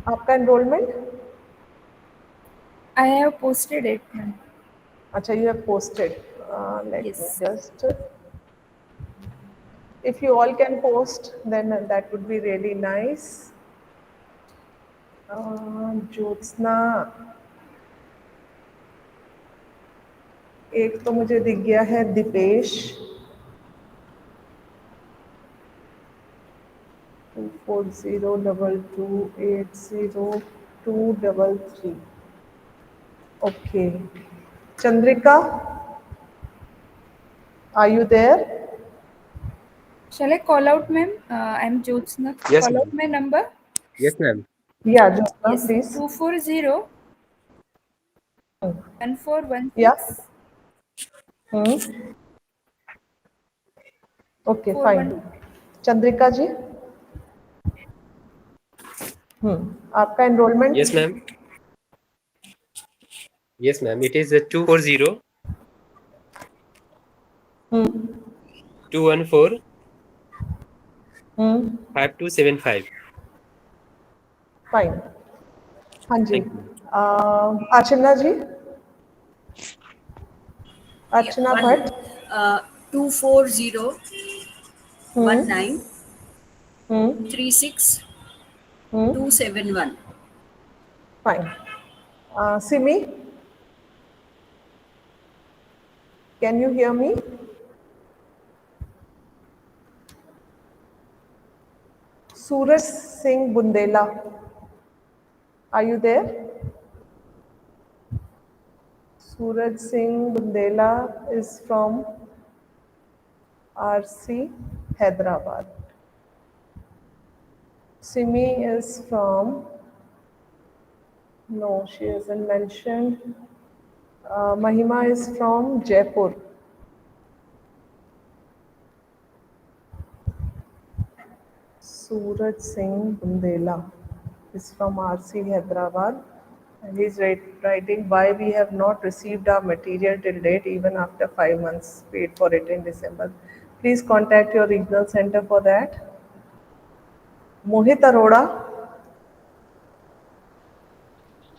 आपका enrolment? I have posted it, ma'am. अच्छा, you have posted. Let me Yes. just, if you all can post, then that would be really nice. Jyotsna, एक तो मुझे दिख गया है Dipesh. 240228023. Okay. Chandrika, are you there? Shall I call out, ma'am? I'm Jyotsna. Yes, Call ma'am. out my number. Yes, ma'am. Yeah, Jyotsna, Yes. please. 240 1416 Yeah. Okay, fine. 412. Chandrika ji, आपका enrolment? Yes, ma'am. Yes, ma'am. It is 240 214 5275. Fine. हाँ जी. Thank you. Archana ji, Yeah, Archana Bhatt. 240 19 hmm 36 hmm 271. Fine. Simi, can you hear me? Suraj Singh Bundela, are you there? Suraj Singh Bundela is from RC, Hyderabad. Simi is from, no, she hasn't mentioned. Mahima is from Jaipur. Suraj Singh Bundela is from RC, Hyderabad. And he's writing why we have not received our material till date, even after 5 months, paid for it in December. Please contact your regional center for that. Mohit Arora.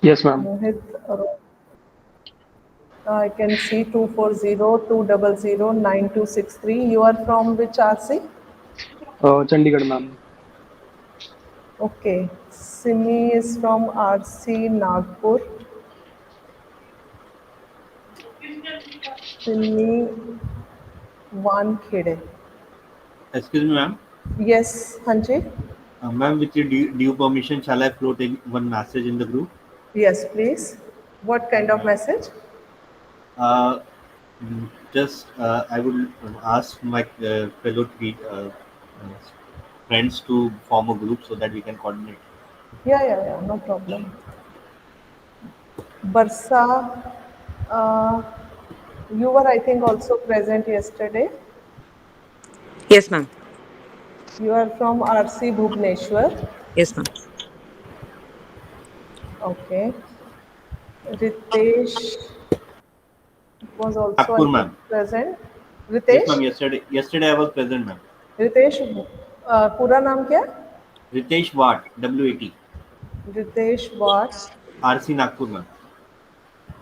Yes, ma'am. Mohit Arora. I can see 240 200 9263. You are from which RC? Chandigarh, ma'am. Okay. Simi is from RC Nagpur. Simi Wankhede. Excuse me, ma'am. Yes, Hanji. Ma'am, with your due permission, shall I float in one message in the group? Yes, please. What kind of message? Uh, I would ask my fellow friends to form a group so that we can coordinate. Yeah, no problem. Barsa, you were, I think, also present yesterday. Yes, ma'am. You are from RC Bhubaneswar. Yes, ma'am. Okay. Ritesh was also, Nagpur, I think, ma'am. present. Yes, ma'am. Ritesh? Yesterday I was present, ma'am. Ritesh, पूरा नाम क्या? Ritesh Watt, WAT. Ritesh वाट, RC Nagpur, ma'am.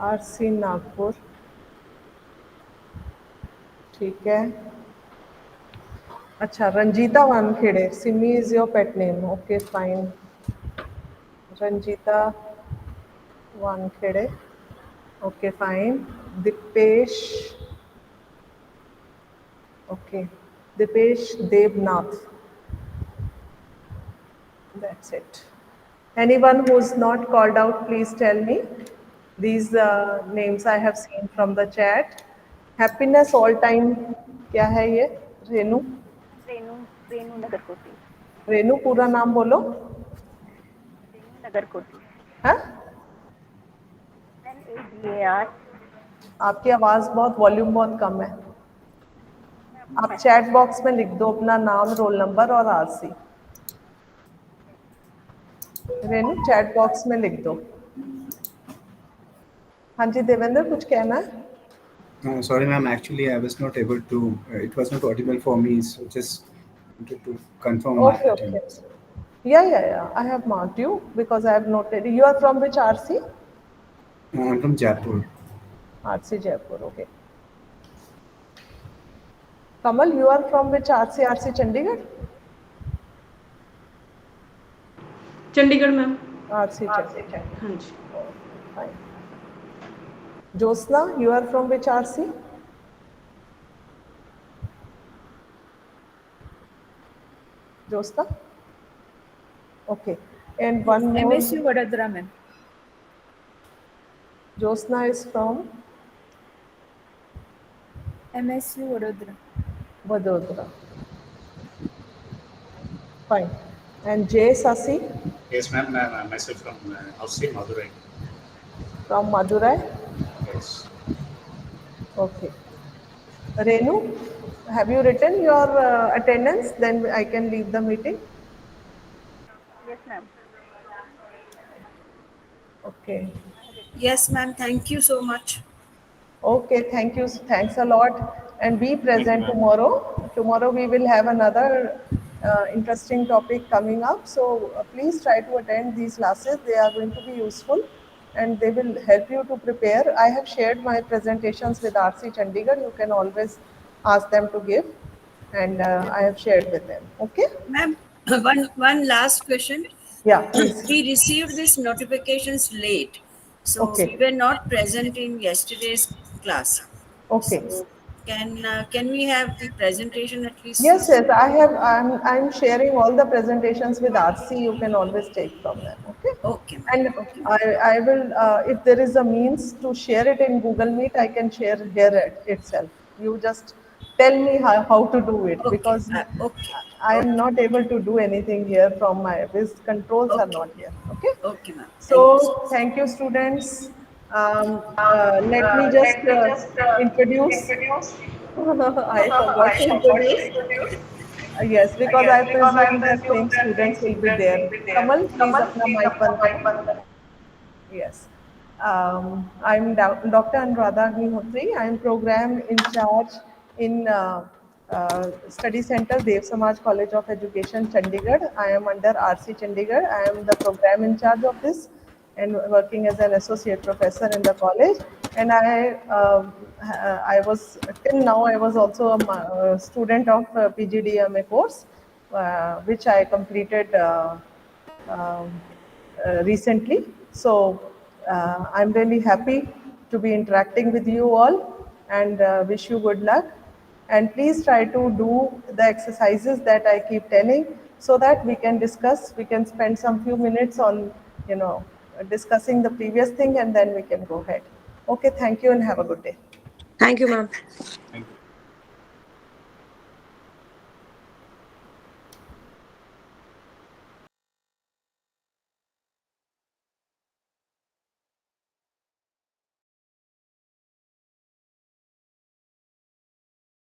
RC Nagpur. ठीक है. अच्छा, Ranjita Wankhede. Simi is your pet name. Okay, fine. Ranjita Wankhede. Okay, fine. Dipesh. Okay. Dipesh Devnath. That's it. Anyone who's not called out, please tell me. These names I have seen from the chat. Happiness all time. क्या है ये? रेनू. रेनू नगरकोटी. रेनू, पूरा नाम बोलो. रेनू नगरकोटी. हाँ? NAGAR. आपकी आवाज बहुत, वॉल्यूम बहुत कम है. आप चैट बॉक्स में लिख दो अपना नाम, रोल नंबर और आरसी. रेनू, चैट बॉक्स में लिख दो. हाँ जी, देवेंद्र, कुछ कहना है? Sorry, ma'am. Actually, I was not able to. It was not audible for me, so just wanted to confirm my Okay. attendance. Yeah. I have marked you because I have noted. You are from which RC? I'm from Jaipur. RC Jaipur. Okay. Kamal, you are from which RC? RC Chandigarh? Chandigarh ma'am. RC Chandigarh. हाँ जी. Fine. Josna, you are from which RC? Josna? Okay. And one more. MSU Vadodara, ma'am. Josna is from MSU Vadodara. Vadodara. Fine. And Jay Sasi? Yes, ma'am. Myself from Austin, Madurai. From Madurai? Yes. Okay. Renu, have you written your attendance? Then I can leave the meeting. Yes, ma'am. Okay. Yes, ma'am. Thank you so much. Okay, thank you. Thanks a lot. And be present ma'am. tomorrow. Tomorrow we will have another interesting topic coming up. So please try to attend these classes. They are going to be useful and they will help you to prepare. I have shared my presentations with RC Chandigarh. You can always ask them to give. And I have shared with them. Okay? Ma'am, one last question. Yeah, please. We received these notifications late, so Okay. we were not present in yesterday's class. Okay. So can we have the presentation at least? Yes, yes, I'm sharing all the presentations with RC. You can always take from them. Okay. Okay, ma'am. And Okay. I will, if there is a means to share it in Google Meet, I can share here itself. You just tell me how to do it, Okay. because Okay. I am not able to do anything here from these controls are Okay. not here. Okay. Okay, ma'am. Thank you. So thank you, students. Let me just introduce. I forgot to introduce. Yes, because I presume the same students will be there. Kamal, please apna mic band karo. Yes. I'm Dr. Anuradha Agnihotri. I'm program in charge in Study Center, Dev Samaj College of Education, Chandigarh. I am under RC Chandigarh. I am the program in charge of this and working as an associate professor in the college. And I was, till now, I was also a student of PGDMA course, which I completed recently. So I'm really happy to be interacting with you all and wish you good luck. And please try to do the exercises that I keep telling so that we can discuss, we can spend some few minutes on, discussing the previous thing and then we can go ahead. Okay, thank you and have a good day. Thank you, ma'am. Thank you.